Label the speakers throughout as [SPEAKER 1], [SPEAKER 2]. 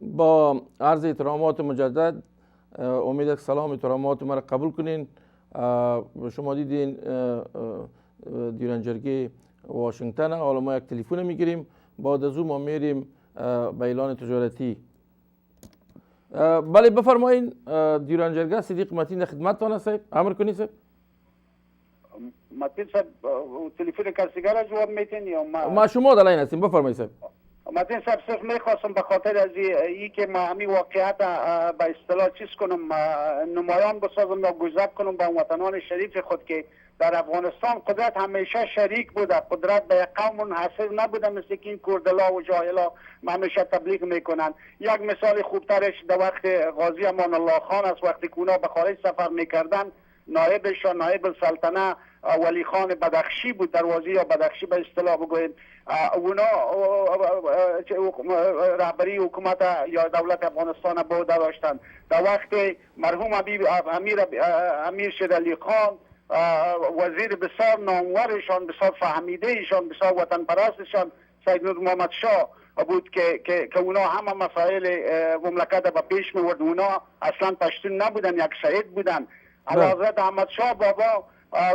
[SPEAKER 1] با عرض احترامات مجدد، امید است سلام احترامات ما را قبول کنین. شما دیدین دیران جرگه واشنگتن. حالا ما یک تلفن میگیریم، بعد از او ما میریم به اعلان تجارتی. بله بفرمایین. دیران جرگه صدیق متین در خدمتتان است. امر کنید صاحب.
[SPEAKER 2] متین صاحب تلفن کسیگر را جواب میتین یا
[SPEAKER 1] ما شما در لاین هستیم، بفرمایید صاحب.
[SPEAKER 2] متین صاحب صرف میخواستم به خاطر از ای که ما همی واقعیت به اصطلاح چیز کنم، نمایان بسازم و گزارش کنم به وطنان شریف خود که در افغانستان قدرت همیشه شریک بوده، قدرت به یک قوم منحصر نبوده مثل که این کردلا و جاهلا همیشه تبلیغ میکنن. یک مثال خوبترش در وقت غازی امان الله خان است، وقتی که اونا به خارج سفر میکردن، نایبشان نایب السلطنه ولی خان بدخشی بود، دروازی یا بدخشی به اصطلاح بگوییم. اونا رهبری حکومت یا دولت افغانستان بوده داشتند. در وقت مرحوم امیر شیرعلی خان وزیر بسیار نامورشان، بسیار فهمیده ایشان، بسیار وطن پرستشان سید نور محمد شاه بود که اونا همه مسائل مملکت به پیش میورد. اونا اصلا پشتون نبودن، یک شهید بودن. حضرت احمد شاه بابا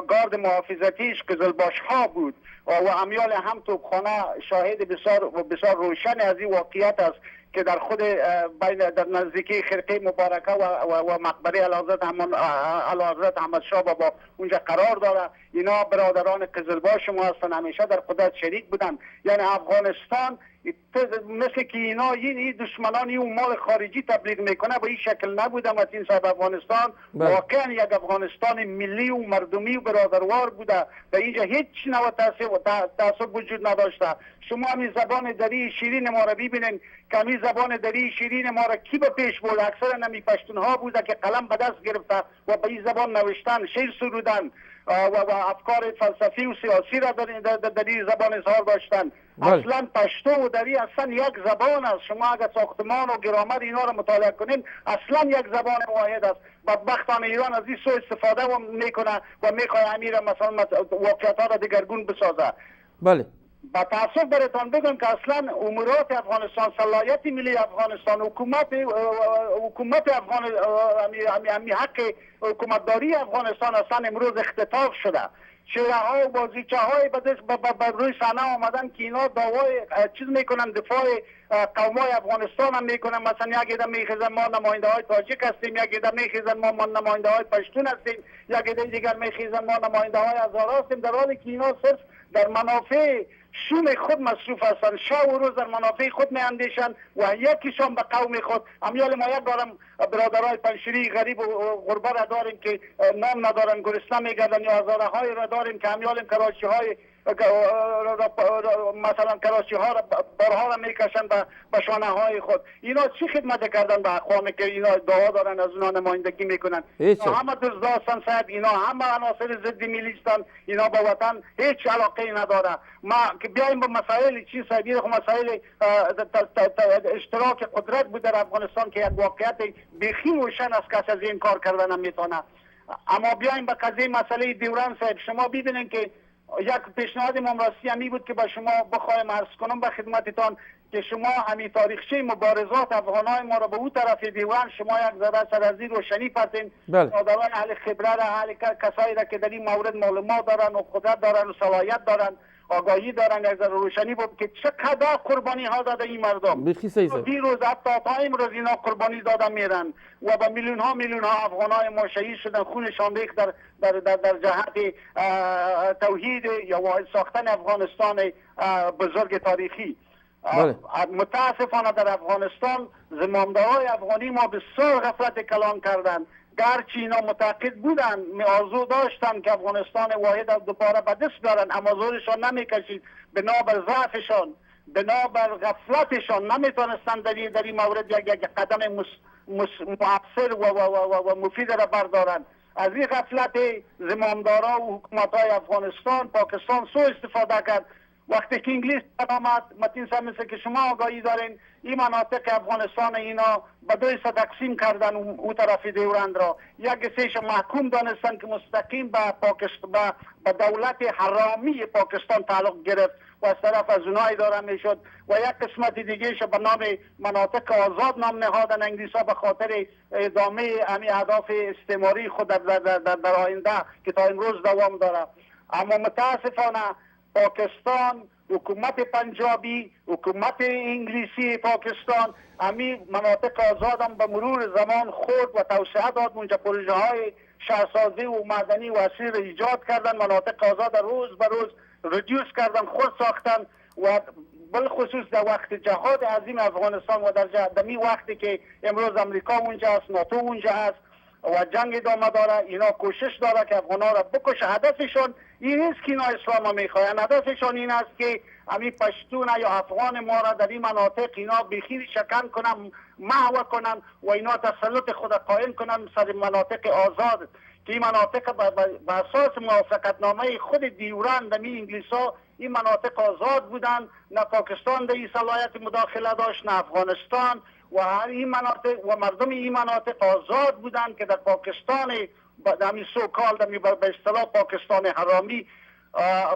[SPEAKER 2] گارد محافظتیش قزلباش ها بود و امیال هم توپخانه شاهد بسیار روشن از این واقعیت است که در خود در نزدیکی خرقه مبارکه و مقبره اعلیحضرت احمد شاه بابا اونجا قرار داره. اینا برادران قزلباش ما هستن، همیشه در قدرت شریک بودن. یعنی افغانستان مثل که اینا این دشمنان این مال خارجی تبلیغ میکنه به این شکل نبوده. متین صاحب افغانستان واقعا یک افغانستان ملی و مردمی و برادروار بوده. به اینجا هیچ نوع تعصب وجود نداشته. شما همین زبان دری شیرین ما را ببینین که همین زبان دری شیرین ما را کی به پیش برد؟ اکثر نمی پشتون ها بوده که قلم به دست گرفته و به این زبان نوشتن، شعر سرودن و افکار فلسفی و سیاسی را در این زبان اظهار داشتن. اصلا پشتو و دری اصلا یک زبان است. شما اگر ساختمان و گرامر اینا را مطالعه کنین اصلا یک زبان واحد است. بدبختان ایران از این سو استفاده میکنه و میخواد امیر مثلا واقعیت ها را دگرگون بسازه.
[SPEAKER 1] بله.
[SPEAKER 2] با تاسف براتون بگم که اصلا امورات افغانستان، صلاحیت ملی افغانستان، حکومت افغان حق حکومتداری افغانستان اصلا امروز اختطاف شده. شیعه ها و بازیچه های به روی صحنه آمدن که اینا دعوای چیز میکنن، دفاع قوم های افغانستان هم میکنن. مثلا یک ایده میخیزن ما نماینده های تاجیک هستیم، یک ایده میخیزن ما نماینده های پشتون هستیم، یک ایده دیگر میخیزن ما نماینده های هزاره هستیم، در حالی که اینا صرف در منافع شوم خود مصروف هستند. شب و روز در منافع خود میاندیشند و یکیشان به قوم خود. امیال ما یک دارم برادرای پنشیری غریب و غربه را داریم که نام ندارن، گرسنه میگردن، یا هزاره های را داریم که امیال کراچی های مثلا کراچی ها را بارها را میکشن به شانه های خود. اینا چی خدمت کردن به اقوامی که اینا دعا دارن از اونا نمایندگی میکنن؟ همه دزداستان صاحب، اینا همه عناصر ضد ملیستان، اینا به وطن هیچ علاقه نداره. ما که بیایم به مسائل چی صاحب، مسائل اشتراک قدرت بود در افغانستان که یک واقعیت بیخی روشن است، کس از این کار کردن نمیتونه. اما بیایم به قضیه مسئله دیوران صاحب. شما ببینید که یک پیشنهاد ممرسی همی بود که به شما بخوایم عرض کنم به خدمتتان که شما همین تاریخچه مبارزات افغانای ما را به اون طرف دیوان شما یک ذره سر از این روشنی پرتین. آدمان اهل خبره را، اهل کسایی را که در این مورد معلومات دارن و قدرت دارن و صلاحیت دارن، آگاهی دارن، یک ذره روشنی بود که چقدر قربانی ها داده این مردم. دیروز حتی تا امروز اینا قربانی داده میرن و با میلیون ها افغانای ما شهید شدن، خونشان ریخت در جهت توحید یا واحد ساختن افغانستان بزرگ تاریخی. متاسفانه در افغانستان زمامدارای افغانی ما بسیار غفلت کلان کردن. گرچه اینا متعقد بودن، آرزو داشتن که افغانستان واحد دوباره به دست بیارن، اما زورشان نمیکشید. بنابر ضعفشان، بنابر غفلتشان نمیتونستن در این مورد یک قدم مؤثر و مفید را بردارن. از این غفلت زمامدارا و حکومت‌های افغانستان، پاکستان سو استفاده کرد وقتی که انگلیس آمد متین صاحب مثل که شما آگاهی دارین این مناطق افغانستان اینا به دوی تقسیم کردن او طرف دیورند را یک سیش محکوم دانستن که مستقیم به پاکستان به دولت حرامی پاکستان تعلق گرفت و از طرف از اونها اداره میشد و یک قسمت دیگه به نام مناطق آزاد نام نهادن انگلیسا به خاطر ادامه امی اهداف استعماری خود در آینده که تا امروز دوام داره. اما متاسفانه پاکستان، حکومت پنجابی، حکومت انگلیسی پاکستان امی مناطق آزاد هم به مرور زمان خود و توسعه داد. اونجا پروژه های شهرسازی و معدنی وسیع ایجاد کردن، مناطق آزاد روز به روز ریدیوس کردن، خود ساختن و بالخصوص در وقت جهاد عظیم افغانستان و در می وقتی که امروز امریکا اونجا است، ناتو اونجا است و جنگ ادامه داره، اینا کوشش داره که افغانا را بکشه. هدفشون این نیست که اینا اسلام میخواین، هدفشون این است که همین پشتون یا افغان ما را در این مناطق اینا بخیر شکن کنن، محو کنن و اینا تسلط خود قائم کنن سر مناطق آزاد که این مناطق به اساس موافقتنامه خود دیورند می انگلیسا این مناطق آزاد بودن. نه پاکستان در این صلاحیت مداخله داشت، نه افغانستان و این مناطق و مردم این مناطق آزاد بودن که در پاکستان همین سوکال به اصطلاح پاکستان حرامی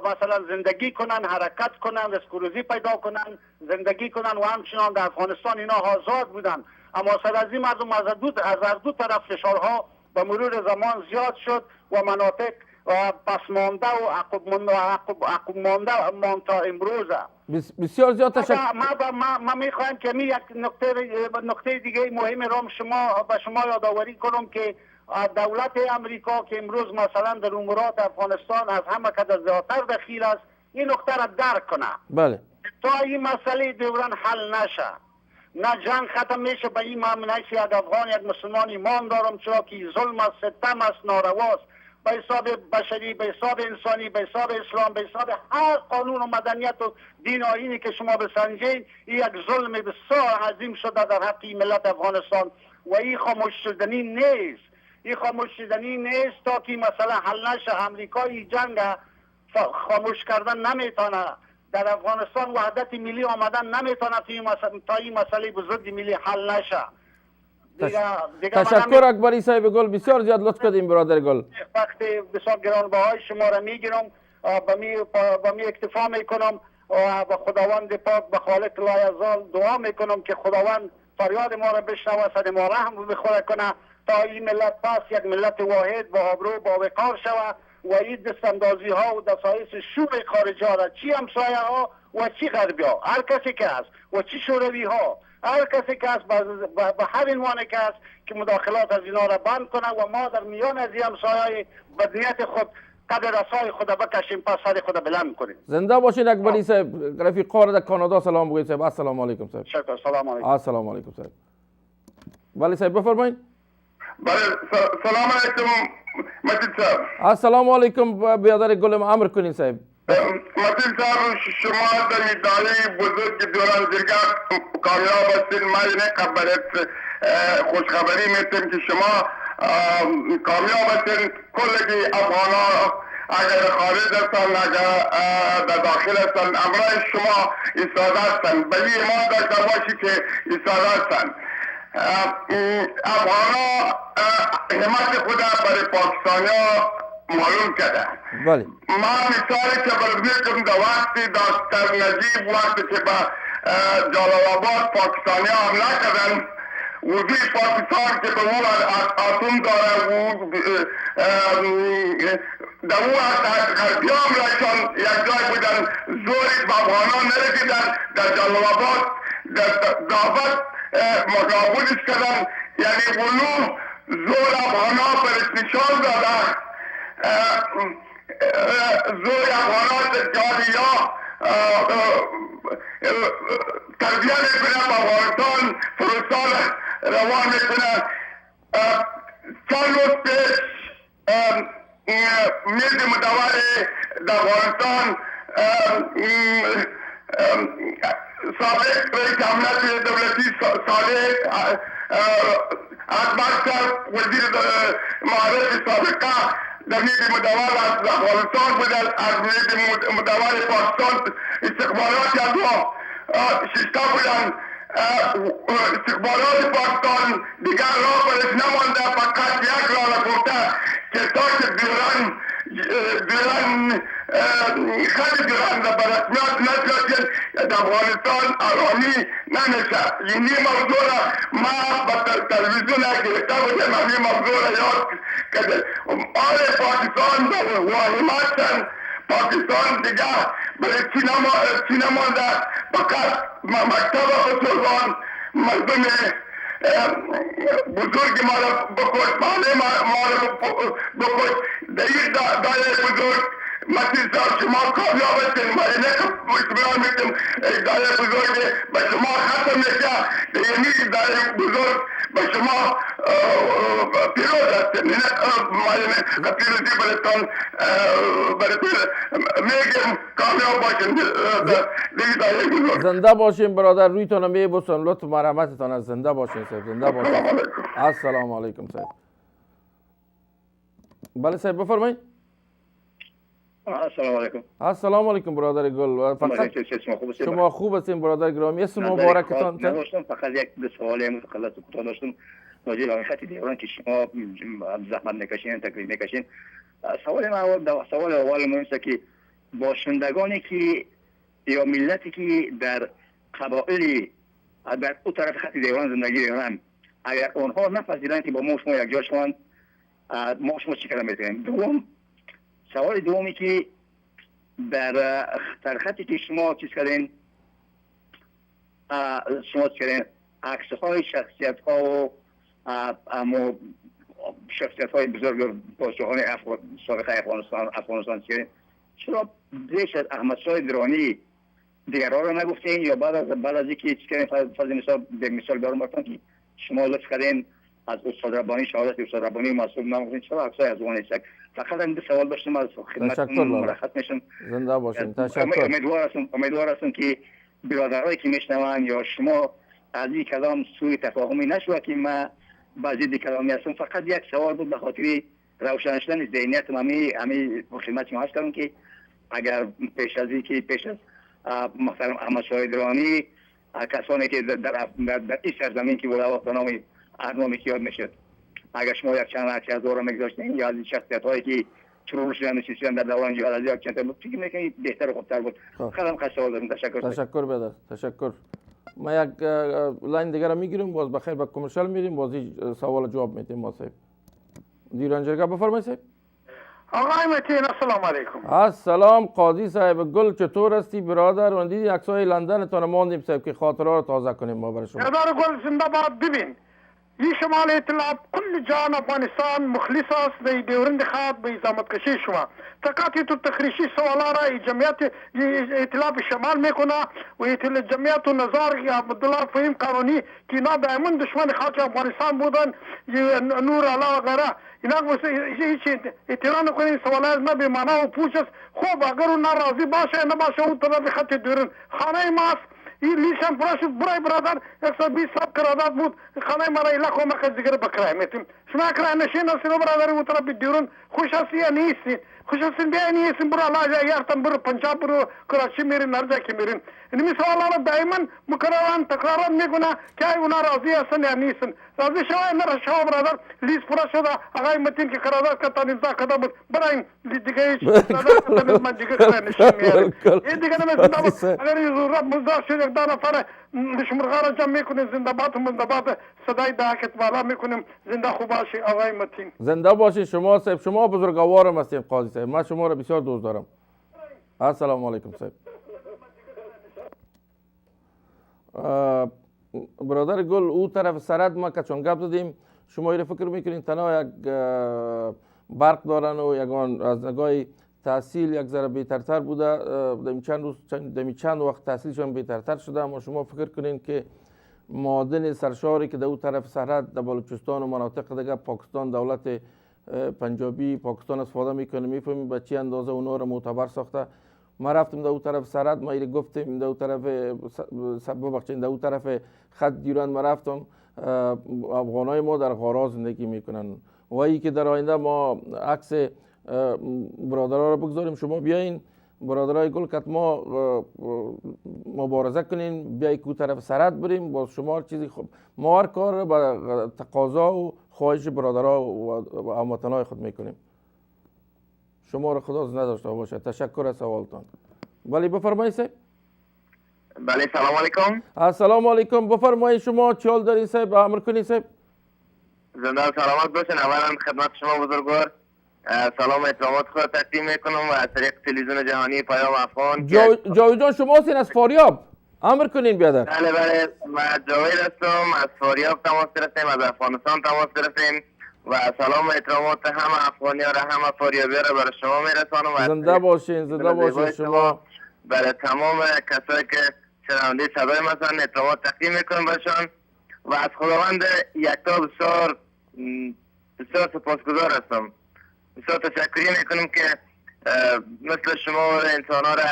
[SPEAKER 2] مثلا زندگی کنن، حرکت کنن، رزق پیدا کنن، زندگی کنن و همچنان در افغانستان اینا آزاد بودن. اما سر از این مردم از دو طرف فشارها به مرور زمان زیاد شد و مناطق پس مانده و عقب مانده تا امروزه.
[SPEAKER 1] بسیار زیاد تشکر.
[SPEAKER 2] ما میخوایم که یک نکته دیگه مهم را به شما یادآوری کنم که دولت امریکا که امروز مثلا در امورات افغانستان از همه قدر زیادتر دخیل است، این نکته را درک کنه.
[SPEAKER 1] بله.
[SPEAKER 2] تا این مسئله دوران حل نشه، نه جنگ ختم میشه به این معنی یک افغان یک مسلمان ایمان دارم، چرا که ظلم است، ستم است، نارواست به حساب بشری، به حساب انسانی، به حساب اسلام، به حساب هر قانون و مدنیت و دین آیینی که شما بسنجید، این یک ظلم بسیار عظیم شده در حق ملت افغانستان و این خاموش شدنی نیست. این خاموش شدنی نیست تا که مثلا حل نشه. امریکای جنگ خاموش کردن نمیتونه، در افغانستان وحدت ملی آمدن نمیتونه تا این مسئله بزرگ ملی حل نشه.
[SPEAKER 1] تشکر اکبری صاحب گل، بسیار زیاد لطف کردیم برادر گل.
[SPEAKER 2] وقتی بسیار گرانبهای شما را میگیرم، به می اکتفا میکنم و به خداوند پاک به خالق لایزال دعا میکنم که خداوند فریاد ما را بشنوه، سر ما رحم بخوره کنه تا این ملت پس یک ملت واحد با آبرو با وقار شود و این دستاندازی ها و دسایس شور خارجی ها را چی همسایه ها و چی غربی ها، هر کسی که هست و چی شوروی ها، هر کسی که هست به هر عنوان که هست که مداخلات از اینا را بند کنه و ما در میان از این همسایه بدنیت خود قدر رسای خود بکشیم، پس سر خود بلند کنیم.
[SPEAKER 1] زنده باشین اکبری صاحب. رفیق در کانادا سلام بگوید صاحب. السلام علیکم صاحب.
[SPEAKER 2] شکر. سلام علیکم.
[SPEAKER 1] السلام علیکم صاحب. ولی صاحب بفرمایید.
[SPEAKER 3] بله سلام علیکم متین صاحب.
[SPEAKER 1] السلام علیکم برادر گلم، امر کنین صاحب.
[SPEAKER 3] متین صاحب شما در ادعای بزرگ دوران زرگاه کامیاب هستید. ما این خبرت خوشخبری میتونم که شما کامیاب هستید. کل افغانا اگر خارج هستند اگر در داخل هستند امرای شما ایستاده هستند. بلی ایمان داشته باشی که ایستاده هستند. افغانا همت خود برای پاکستانیا معلوم کرده.
[SPEAKER 1] بله.
[SPEAKER 3] ما مثالی که برمیکنم در وقتی دکتر نجیب وقتی که به جلال آباد پاکستانیا حمله کردن، وزیر پاکستان که به اون اتم داره و در اون غربی هم رایشان یک جای بودن، زوری به افغانا نرسیدن، در جلال آباد دعوت مقابلش کردن. یعنی ولو زور افغانا برش نشان داده، زور افغانا تجاری یا تربیه میکنه به افغانستان، فرستان روان میکنه. چند روز پیش میز مدور در افغانستان سابق رئیس امنیت دولتی صالح اکبر صاحب وزیر معارف سابقه در نیت مدول از افغانستان بود، از نیت مدول پاکستان استخبارات از ما ششتا بودن. استخبارات پاکستان دیگر راه برش نمانده، فقط یک راه گفته که تا که دیران خیلی دیران به رسمیت نشد در افغانستان آرامی نمیشه. اینی موضوع را ما به تلویزیون گرفته بودیم، این موضوع را یاد کرده. آل پاکستان به واهمت پاکستان دیگه برای چی نمانده، فقط مکتب بزرگان مردم بزرگ ما را بکش، معلم ما را بکش. در این دایره بزرگ مسیح صاحب شما کامیاب هستین، ما اینه که اطمینان میتیم دایره بزرگ به شما ختم میشه. در این دایره بزرگ به شما پیروز هستین. ما اینه پیروزی براتون میگیم کامیاب باشین در این دایره بزرگ.
[SPEAKER 1] زنده باشین برادر، رویتون رو میبوسم، لطف مرحمتتان از. زنده باشین صاحب، زنده باشین. السلام علیکم صاحب. بله صاحب بفرمایید.
[SPEAKER 4] السلام علیکم.
[SPEAKER 1] السلام علیکم برادر گل. فقط شما خوب هستین برادر گرامی؟ اسم مبارکتان؟
[SPEAKER 4] نداشتم، فقط یک دو سوال متخلص کوتاه داشتم راجع به خط دیوان که شما زحمت میکشین، تکلیف میکشین. سوال اول مهم است که باشندگانی که یا ملتی که در قبایل در اون طرف خط دیوان زندگی دارن، اگر اونها نپذیرند که با ما شما یک جا شوند، ما شما چی کار میکنیم؟ سوال دومی که در خطی که شما چیز کردین، عکس های شخصیت ها و شخصیت های بزرگ پادشاهان سابق افغانستان کردین، چرا بیش از احمد شاه درانی دیگرها را نگفتین؟ یا بعد از اینکه چیز کردین به مثال دارم بردم که شما لطف کردین از استاد ربانی، شهادت استاد ربانی مسئول نگفتین، چرا عکسای از اون نیست؟ فقط این دو سوال داشتم از خدمتتون مرخص میشم.
[SPEAKER 1] زنده باشین. تشکر.
[SPEAKER 4] امیدوار هستم که برادرایی که میشنوند یا شما از این کلام سوء تفاهمی نشود که ما بعضی کلامی هستم. فقط یک سوال بود به خاطر روشن شدن ذهنیت همین خدمت شما هست کردم که اگر پیش از محترم احمد شاه درانی کسانی که در این سرزمین که به نام ارنامی که یاد میشد، اگر شما یک چند عکس از دوران میگذاشتین یا از شخصیت هایی که چرون شدن نشستن در دوران جهاد از یک چند تا بود، فکر میکنید بهتر و خوبتر بود. خیلی سوال دارم.
[SPEAKER 1] تشکر بدر. تشکر. ما یک لاین دیگر میگیریم، باز بخیر به کمرشال میریم، باز سوال جواب میدیم. ما صاحب دیرانجرگاه بفرمایید صاحب.
[SPEAKER 5] آقای متین السلام علیکم.
[SPEAKER 1] السلام قاضی صاحب گل، چطور هستی برادر؟ و دیدی عکسای لندن تون ماندیم صاحب که خاطره رو تازه کنیم ما برای شما.
[SPEAKER 5] برادر گل زنده باد. ببین این شمال اطلاع کل جان افغانستان مخلص است به دیورند خاط به زحمت کشی شما. فقط تو تخریشی سوالا را جمعیت اطلاع شمال میکنه و جمعیت و نظار عبدالله فهیم قانونی که اینا دائما دشمن خاک افغانستان بودن، نور علا و غیره، اینا هیچ اعتراض نکنین. سوالات نه به معنا و پوچ است. خوب اگر اون ناراضی باشه نباشه اون طرف خط دیورند خانه ماست. این لیشن پراشت برای برادر 120 سال قرارداد بود، خانه مرا ایلا ما که دیگر بکرای میتیم. شما کرای نشین هستین برادر اون طرف دیورند خوش هستی یا نیستین؟ خوش هستین بیا نیستین؟ برو الله یارتان، برو پنجاب، برو کراچی میرین، هر جا که میرین. این سوالا را دائما مکرران تکرارات میکنه که اونا راضی هستن یا نیستن. راضی شما نه شما برادر لیز پورا شده. آقای متین که قرارداد کردن امضا کرده بود، برای دیگه هیچ قرارداد من دیگه کرای نشین میارم. این دیگه نمیتونم. اگر ضرورت مزدار شد یک نفر شمرغا را جمع میکنیم، زنده باد صدای دهکت بالا میکنیم. زنده خوب باشی آقای متین.
[SPEAKER 1] زنده باشی شما صاحب. شما بزرگوارم هستید قاضی صاحب. من شما را بسیار دوست دارم. السلام علیکم صاحب. برادر گل او طرف سرد ما که چون گپ زدیم، شما ایره فکر میکنین تنها یک برق دارن و یگان از نگاه تحصیل یک ذره بهترتر بوده، دمی چند وقت تحصیلشان بهترتر شده، اما شما فکر کنین که معادن سرشاری که در او طرف سرحد در بلوچستان و مناطق دیگه پاکستان دولت پنجابی پاکستان استفاده میکنه، میفهمیم به چه اندازه اونا رو معتبر ساخته. ما رفتم در او طرف سرحد، ما ایره گفتیم در او طرف ببخشید در او طرف خط دیورند ما رفتم، افغانای ما در غارا زندگی میکنن و ای که در آینده ما عکس برادرها رو بگذاریم شما بیاین برادرای گل کت ما مبارزه کنین بیای کو طرف سرحد بریم با شما چیزی خوب ما هر کار با تقاضا و خواهش برادرها و هموطنای خود میکنیم شما رو خدا نداشته باشه تشکر از سوالتان ولی بفرمایید صاحب
[SPEAKER 3] بله سلام علیکم
[SPEAKER 1] السلام علیکم بفرمایید شما چی حال دارین صاحب امر کنین صاحب
[SPEAKER 3] زنده و سلامت باشین اولا خدمت شما بزرگوار سلام و احترامات خود تقدیم میکنم و از طریق تلویزیون جهانی پیام افغان
[SPEAKER 1] جاوید جان شما هستین از فاریاب امر کنین بیادر
[SPEAKER 3] بله من جاوید هستم از فاریاب تماس گرفتیم از افغانستان تماس گرفتیم و سلام و احترامات همه افغانی ها را همه فاریابی را برای شما میرسانم
[SPEAKER 1] زنده باشین شما
[SPEAKER 3] برای تمام کسایی که شنونده صدای مثلا احترامات تقدیم میکنم برشان و از خداوند یکتا بسیار سپاسگزار هستم بسیار تشکری میکنم که مثل شما و انسان ها را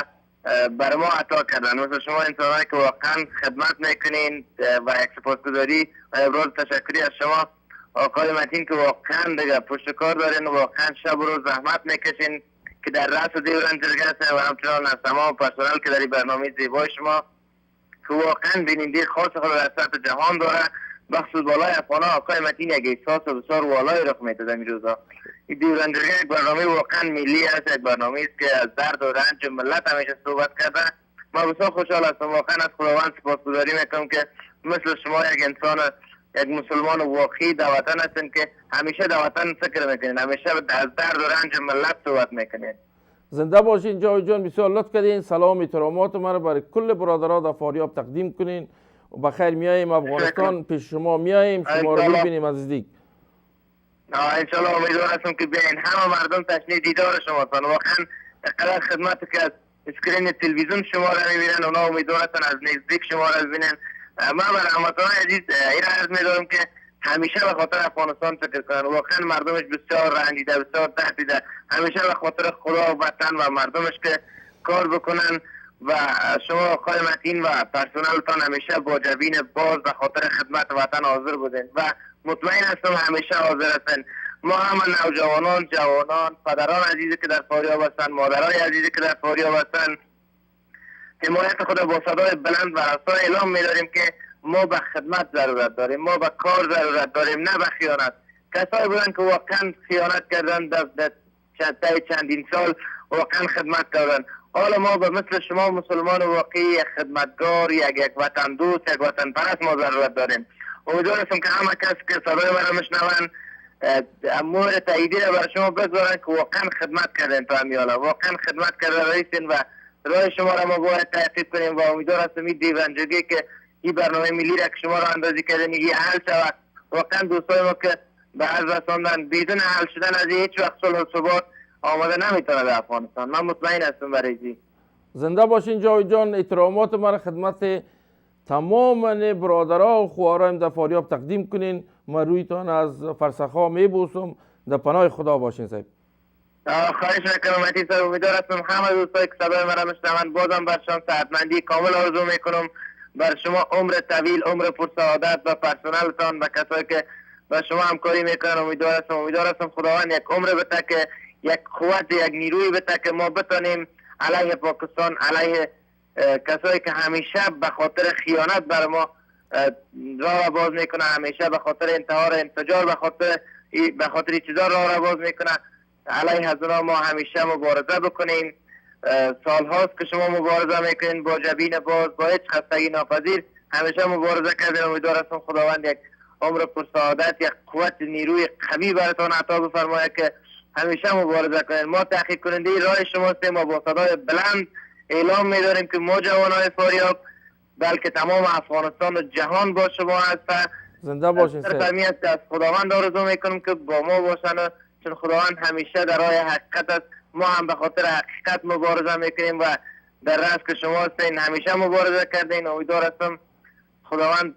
[SPEAKER 3] بر ما عطا کردن مثل شما انسان هایی که واقعا خدمت میکنین و یک سپاسگزاری و ابراز تشکری از شما آقای متین که واقعا دیگه پشت کار دارین و واقعا شب و روز زحمت میکشین که در رأس و دیوران جرگه هستن و همچنان از تمام پرسنل که در این برنامه زیبای شما که واقعا بیننده خاص خود در سطح جهان داره بخصوص بالای افغان ها آقای متین یک احساس بسیار والای رخ میده در این روزا این دیوران جرگه یک برنامه واقعا ملی است یک برنامه است که از درد و رنج ملت همیشه صحبت کرده ما بسیار خوشحال هستم واقعا از خداوند سپاسگزاری میکنم که مثل شما یک انسان یک مسلمان واقعی در وطن هستین که همیشه در وطن فکر میکنین همیشه از درد و رنج ملت صحبت میکنین
[SPEAKER 1] زنده باشین جاوید جان بسیار لطف کردین سلام احترامات ما برای کل برادرها در فاریاب تقدیم کنین و بخیر میاییم افغانستان پیش شما میاییم شما رو ببینیم از نزدیک
[SPEAKER 3] انشالله امیدوار هستم که بیاین همه مردم تشنه دیدار شما هستن واقعا قدر خدمت که از اسکرین تلویزیون شما را میبینن اونا امیدوار هستن از نزدیک شما را ببینن ما برای هموطنان عزیز این عرض می‌دارم که همیشه به خاطر افغانستان فکر کنن واقعا مردمش بسیار رنجیده بسیار درد دیده همیشه به خاطر خدا و وطن و مردمش که کار بکنن و شما آقای متین و پرسنلتان همیشه با جبین باز به خاطر خدمت وطن حاضر بودین و مطمئن هستم همیشه حاضر هستن ما همه نوجوانان جوانان پدران عزیزی که در فاریاب هستن مادرای عزیزی که در فاریاب هستن حمایت خود با صدای بلند و رسا اعلام می‌داریم که ما به خدمت ضرورت داریم ما به کار ضرورت داریم نه به خیانت کسایی بودن که واقعا خیانت کردن در چندین سال واقعا خدمت کردن حالا ما به مثل شما مسلمان واقعی خدمتگار یک وطن دوست یک وطن پرست ما ضرورت داریم امیدوار هستم که همه کس که صدای من را میشنون مهر تاییدی را برای شما بگذارن که واقعا خدمت کردن تا همیالا واقعا خدمت کرده رئیسین و راه شما را ما باید تحقیق کنیم و امیدوار هستم این دیوانجگی که این برنامه ملی را که شما را اندازی کردن این حل شود واقعا دوستای ما که به حل رساندن بدون حل شدن از هیچ وقت صلح و ثبات آماده نمیتونه در افغانستان من مطمئن هستم برای زی
[SPEAKER 1] زنده باشین جاوید جان احترامات ما خدمت تمام برادرها و خواهرام در فاریاب تقدیم کنین ما رویتان از فرسخا میبوسم در پناه خدا باشین صاحب
[SPEAKER 3] خواهش میکنم مهدی صاحب امیدوار هستم همه دوستایی که صدای مرا میشنوند بازم برشان صحتمندی کامل آرزو میکنم بر شما عمر طویل عمر پرسعادت و پرسنلتان و کسایی که با شما همکاری میکنن امیدوار هستم خداوند یک عمر بده که یک قوت یک نیروی بده که ما بتونیم علیه پاکستان علیه کسایی که همیشه به خاطر خیانت بر ما راه باز میکنه همیشه به خاطر انتحار انفجار به خاطر چیزا راه باز میکنه علیه از اونا ما همیشه مبارزه بکنیم سالهاست که شما مبارزه میکنین با جبین باز با هیچ خستگی ناپذیر همیشه مبارزه کردین امیدوار هستم خداوند یک عمر پرسعادت یک قوت نیروی قوی براتون عطا بفرماید که همیشه مبارزه کنین ما تحقیق کننده راه شما هستیم ما با صدای بلند اعلام می‌داریم که ما جوانان فاریاب بلکه تمام افغانستان و جهان با شما هست
[SPEAKER 1] زنده باشین
[SPEAKER 3] سر از خداوند آرزو میکنم که با ما باشن چون خداوند همیشه در راه حقیقت است ما هم به خاطر حقیقت مبارزه میکنیم و در راست که شما هستین همیشه مبارزه کردین امیدوار هستم خداوند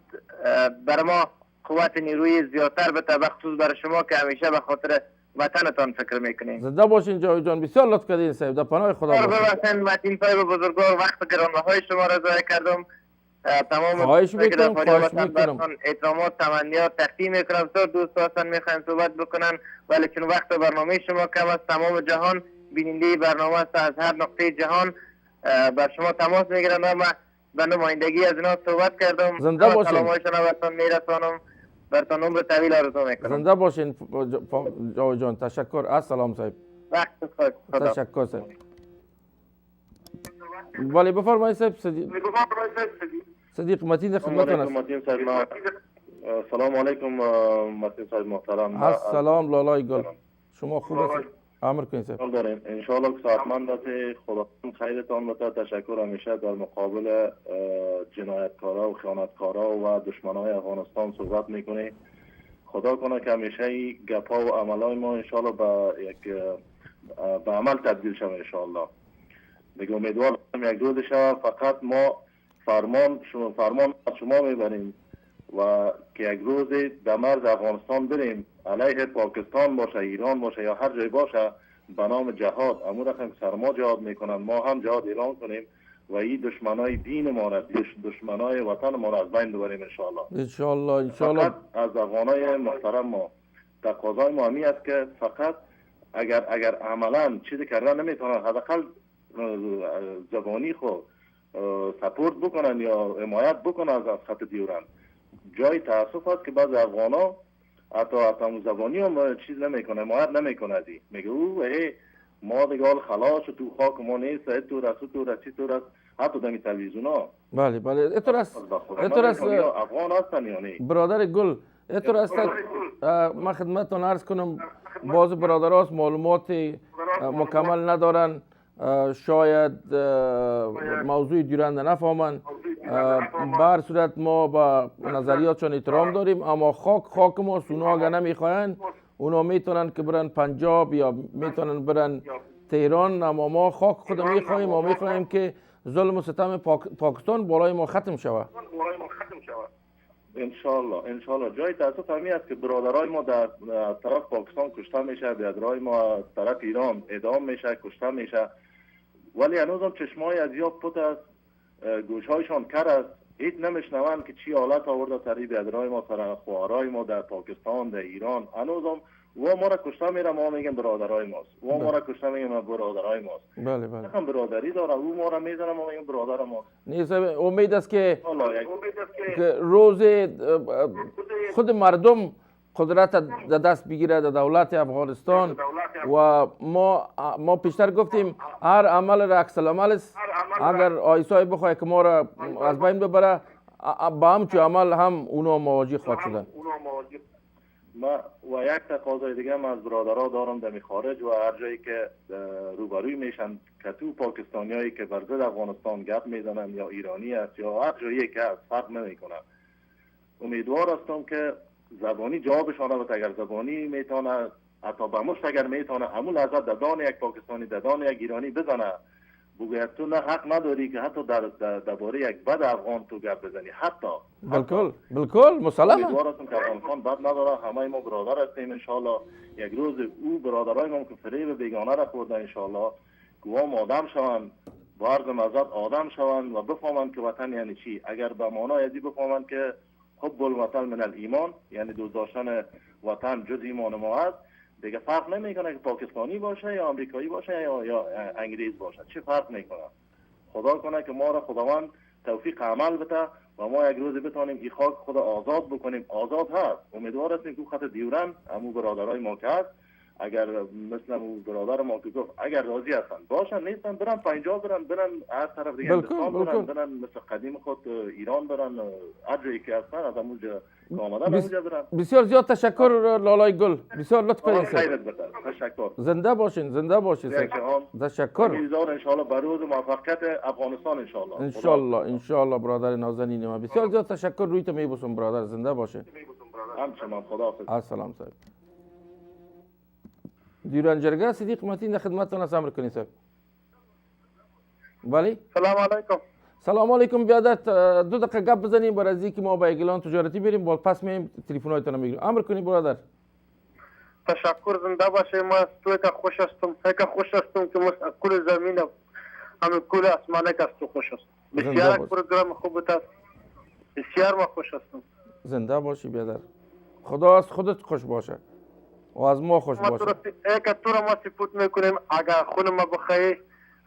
[SPEAKER 3] بر ما قوت نیروی زیادتر بده بخصوص برای شما که همیشه به خاطر وطنتان فکر میکنین
[SPEAKER 1] زنده باشین جاوید جان بسیار لطف کردین صاحب در پناه خدا باشین
[SPEAKER 3] متین صاحب بزرگوار وقت گرانبهای شما را ضایع کردم
[SPEAKER 6] تمام
[SPEAKER 1] خواهش میکنم.
[SPEAKER 6] احترامات تمنیات تقدیم میکنم. تو دوست هستن میخواین صحبت بکنن ولی چون وقت برنامه شما کم است، تمام جهان بیننده برنامه است، از هر نقطه جهان بر شما تماس میگیرن و من به نمایندگی از اینا صحبت کردم.
[SPEAKER 1] زنده باشین.
[SPEAKER 6] سلامایشان براتون میرسانم. براتون عمر طویل آرزو میکنم.
[SPEAKER 1] زنده باشین جاوید جان. تشکر. السلام صاحب.
[SPEAKER 6] وقت خود.
[SPEAKER 1] تشکر صاحب. ولی بفرمایید صاحب. صدیق متین خدمتتون است.
[SPEAKER 7] سلام علیکم متین صاحب محترم.
[SPEAKER 1] السلام لالای گل. شما خوب هستید؟ امر کنید صاحب.
[SPEAKER 7] داریم ان شاء الله که ساعتمند است. خدا خیرتان بده. تشکر. همیشه در مقابل جنایتکارا و خیانتکارا و دشمنای افغانستان صحبت میکنه. خدا کنه که همیشه گپا و عملای ما ان شاء الله به عمل تبدیل شه ان شاء الله. دیگه امیدوارم یک روز شه فقط ما فرمان از شما میبریم و که یک روز در مرز افغانستان بریم علیه پاکستان باشه، ایران باشه یا هر جای باشه، به نام جهاد امور رقم که سر ما جهاد میکنن ما هم جهاد اعلان کنیم و این دشمنای دین ما را، دشمنای وطن ما را از بین ببریم ان شاء الله. فقط از افغانای محترم ما تقاضای ما همی است که فقط اگر عملا چیزی کردن نمیتونن حداقل زبانی خود سپورت بکنن یا حمایت بکنن از خط دیورند. جای تاسف است که بعض افغانا حتی زبانی هم چیز نمیکنه، حمایت نمیکنه. میگه او ما دیگه حال خلاص تو خاک ما نیست، تو رست حتی دمی تلویزیونا.
[SPEAKER 1] بله اینطور است
[SPEAKER 7] افغان هستن یا نه
[SPEAKER 1] برادر گل؟ اینطور است. من خدمتتون عرض کنم بعض برادرها معلومات مکمل ندارن، شاید موضوع دیورند نفهمن. به هر صورت ما با نظریاتشون احترام داریم، اما خاک ما سونا اگر نمیخواین اونا میتونن که برن پنجاب یا میتونن برن تهران، اما ما خاک خود میخوایم و میخوایم که ظلم و ستم پاکستان بالای ما ختم شود.
[SPEAKER 7] انشالله. جای تاسف همی است که برادرای ما در طرف پاکستان کشته میشه، برادرای ما طرف ایران اعدام میشه، کشته میشه، ولی هنوز هم چشمای از یا پت است، گوشهایشان کر است، هیچ نمیشنون که چی حالت آورده سری برادرای ما، سر خواهرای ما در پاکستان، در ایران. هنوز هم و ما را کشته میره، ما میگیم برادرای ماست، و ما را کشته میگیم برادرای ماست.
[SPEAKER 1] بله.
[SPEAKER 7] هم برادری داره، او ما را میزنه، ما میگیم برادر ماست.
[SPEAKER 1] نیست. امید است که روز خود مردم قدرت در دست بگیره در دولت افغانستان و ما پیشتر گفتیم هر عمل را عکس العمل است. اگر آیسای بخواه که ما را از بین ببره، با همچو عمل هم اونا مواجه خواهد شدن.
[SPEAKER 7] و یک تقاضای دیگه هم از برادرها دارم در خارج و هر جایی که روبروی میشن که تو پاکستانیایی که بر ضد افغانستان گپ میزنن یا ایرانی است یا هر جایی که از فرق نمیکنه، امیدوار هستم که زبانی جوابشان بده. اگر زبانی میتونه حتی به مشت اگر میتونه همون لحظه ددان یک پاکستانی ددان یک ایرانی بزنه، بگوید تو نه حق نداری که حتی درباره یک بد افغان تو گپ بزنی. حتی
[SPEAKER 1] بالکل مسلمه.
[SPEAKER 7] امیدوار هستم که افغانستان بد نداره، همه ما برادر هستیم. انشالله یک روز او برادرای ما که فریب بیگانه را خوردن انشالله گوام آدم شوند، با عرض معذرت آدم شوند و بفهمند که وطن یعنی چی. اگر به معنای ازی بفهمند که حب الوطن من الایمان، یعنی دوست داشتن وطن جز ایمان ما است، دیگه فرق نمیکنه که پاکستانی باشه یا آمریکایی باشه یا انگلیس باشه، چه فرق میکنه. خدا کنه که ما را خداوند توفیق عمل بده و ما یک روز بتونیم این خاک خود آزاد بکنیم. آزاد هست. امیدوار هستیم که خط دیورند همون برادرای ما که هست، اگر مثل برادر ما که گفت اگر راضی هستن باشن، نیستن برن پنجاب، برن هر طرف دیگه هندوستان برن مثل قدیم خود ایران برن، هر جایی که هستن از همونجا آمدن همونجا برن.
[SPEAKER 1] بسیار زیاد تشکر لالای گل، بسیار لطف کردین.
[SPEAKER 7] تشکر.
[SPEAKER 1] زنده باشین تشکر.
[SPEAKER 7] ان شاء الله بروز موفقیت افغانستان ان شاء الله
[SPEAKER 1] برادر نازنین ما. بسیار زیاد تشکر. روی تو میبوسم برادر. زنده باشه.
[SPEAKER 7] همچنان. خداحافظ.
[SPEAKER 1] السلام صاحب. دیورنجرگاه صدیق متین در خدمتتون است. امر کنید صاحب. بله. سلام علیکم. بیادت 2 دقیقه گپ بزنیم برای از اینکه ما با اعلان تجارتی میریم، بعد پس میایم تلفن‌هایتون میگیریم. امر کنید برادر.
[SPEAKER 5] تشکر. زنده باشه. ما تو که خوش هستم که کل زمین هم کل آسمانه که تو خوش است. بسیار پروگرام خوب است. بسیار ما خوش هستم.
[SPEAKER 1] زنده باشی بیادر. خدا از خودت خوش باشه و از ما خوش باشه.
[SPEAKER 5] اگه تو را ما سپورت میکنیم، اگر خون ما بخواهی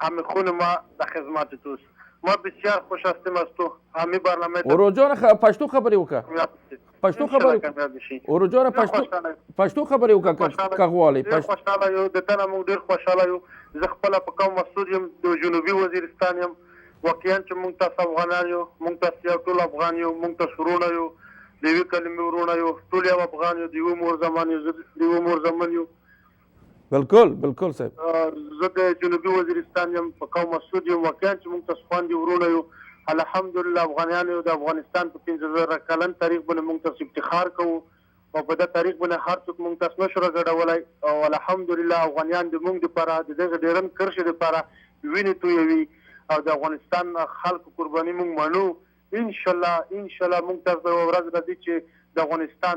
[SPEAKER 5] همه خون ما در خدمت توست. ما بسیار خوش هستیم از تو. همه برنامه
[SPEAKER 1] اورو جان پشتو خبری وکا. پشتو خبری. اورو جان پشتو خبری وکا کغوالی.
[SPEAKER 5] خوشاله یو د تنه موږ ډیر خوشاله یو. زه خپل په کوم مسعود یم د جنوبي وزیرستان یم. واقعا چې موږ تاسو افغانان یو، موږ تاسو یو ټول افغان یو، موږ تاسو ورونه یو، د یوې کلمې ورونه یو، ټول یو افغان یو، د یوه مور زمان یو، د یوه مور زمن یو.
[SPEAKER 1] بالکل صاحب.
[SPEAKER 5] زه د جنوبي وزیرستان یم، په کوم مسعود یم. واقعا چې موږ تاسو خوندې ورونه یو. الحمدلله افغانیان یو. د افغانستان په 15,000 کلن تاریخ باندې موږ تاسو افتخار کوو او په دې تاریخ باندې هر څوک موږ تاسو نشو راګډولی او الحمدلله افغانیان د موږ دپاره د دغه ډیرن کرښې دپاره وینې تویوي او د افغانستان خلکو قرباني موږ منو. انشاءالله موږ تاسو ته یوه ورځ راځي چې د افغانستان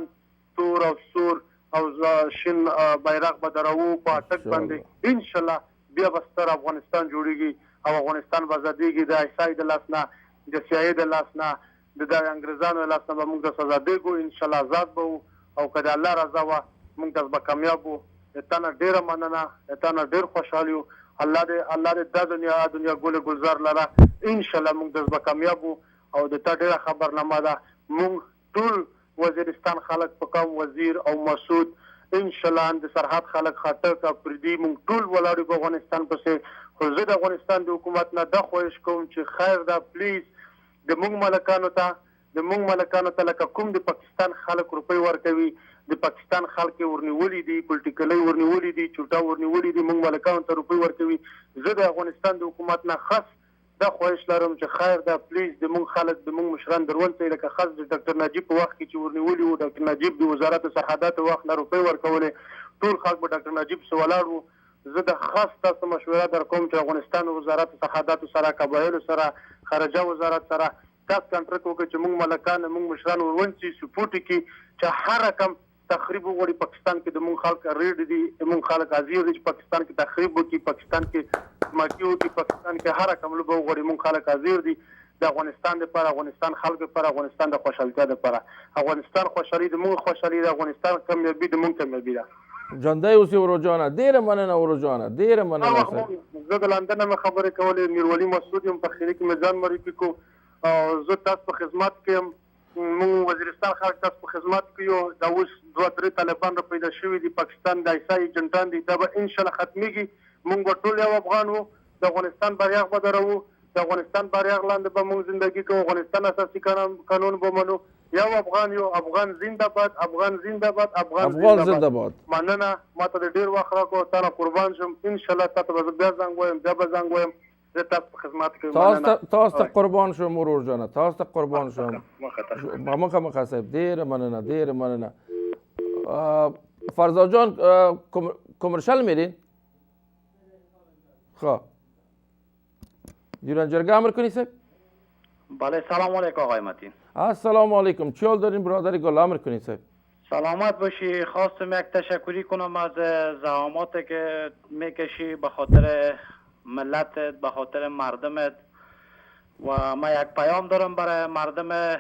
[SPEAKER 5] تور او سور او شین بیرغ به دروو په اټک باندې. انشاءالله بیا به ستر افغانستان جوړیږي او افغانستان به ازادیږي د عیسائی د لاس نه، د سیاهي د لاس نه، د انګریزانو د لاس نه به موږ تاسو ازادیږو. انشاءالله آزاد به وو او که د الله رضا وه موږ تاسو به کامیاب وو. د تا نه ډېره مننه، د تا نه ډېر خوشحال یو. الله دې دا دنیا ګل ګلزار لره. انشاءالله موږ تاسو به کامیاب وو او د تا ډېره خبرنامه ده. موږ ټول وزیرستان خلک په کوم وزیر او مسعود انشاءالله د سرحد خلک خاطر اپریدي موږ ټول ولاړو په افغانستان پسې. خو زه د افغانستان د حکومت نه دا خواهش کوم چې خیر ده پلیز د موږ ملکانو ته لکه کوم د پاکستان خلک روپۍ ورکوي، د پاکستان خلک ورنیولي دي، پولیټیکلی ورنیولي دي، چوټا ورنیولي دي، موږ ملکانو ته روپۍ ورکوي. زه د افغانستان د حکومت نه خاص دا خواهش لرم چې خیر ده پلیز د موږ خلک د موږ مشران درونڅوي. لکه خاص د ډاکټر نجیب په وخت کې چې ورنیولي وو، ډاکټر نجیب د وزارت سرحداتو وخت نه روپۍ ورکولې، ټول خلک به ډاکټر نجیب سره ولاړ وو. زه د خاص تاسو مشوره در کوم چې افغانستان وزارت سرحداتو سره، قبایلو سره، خارجه وزارت سره تاسو کنټرکټ وکړئ چې موږ ملکان موږ مشران ورونڅي سپورټ کړي چې هر رقم تخریب وغواړي پاکستان کې. د موږ خلک ریډ دي، موږ خلک حاضر دي چې پاکستان کې تخریب وکړي، پاکستان کې ماتې وکړي، پاکستان کې هر رقم لوبه وغواړي. موږ خلک حاضر دي د افغانستان لپاره، افغانستان خلکو لپاره، افغانستان د خوشحالتیا لپاره. افغانستان خوشحالي د موږ خوشحالي ده، افغانستان کامیابي د موږ کامیابي ده.
[SPEAKER 1] جاندای اوسې اورو جانه ډېره مننه. اورو جانه ډېره مننه.
[SPEAKER 5] زه د لندن نه خبرې کولې، میرولی مسعود یم، په خیري کې مې ځان معرفي کو او زه تاسو په خدمت کې یم. موږ وزیرستان خلک تاسو په خدمت کې یو. دا اوس 2-3 طالبان را پیدا شوي دي، پاکستان د عیسائی ایجنټان دي، دا به انشاءالله ختمیږي. موږ به ټول یو افغان وو، د افغانستان باریغ به دروو، د افغانستان باریغ لاندې به موږ زندگی کوو، افغانستان اساسي قانون به منو. یو افغان یو. افغان زنده باد، افغان زنده باد، افغان زنده باد. مننه، ما ته ډېر وخت راکړو، تا نه قربان شم. انشاءالله تا ته به بیا زنګ وایم، بیا به زنګ وایم. زه تاسو په خدمت کې
[SPEAKER 1] تاسو ته قربان شم ورور جانه، تاسو ته قربان شم. مخه صاحب ډېره مننه، ډېره مننه. فرزاد جان کمرشل میرین؟ خب دیران جرگه امر کنی صاحب؟
[SPEAKER 8] بله سلام علیکم آقای متین.
[SPEAKER 1] السلام علیکم. چی حال دارین برادر گل؟ امر کنی صاحب.
[SPEAKER 8] سلامت باشی. خواستم یک تشکری کنم از زحماتی که میکشی به خاطر ملتت، به خاطر مردمت. و ما یک پیام دارم برای مردم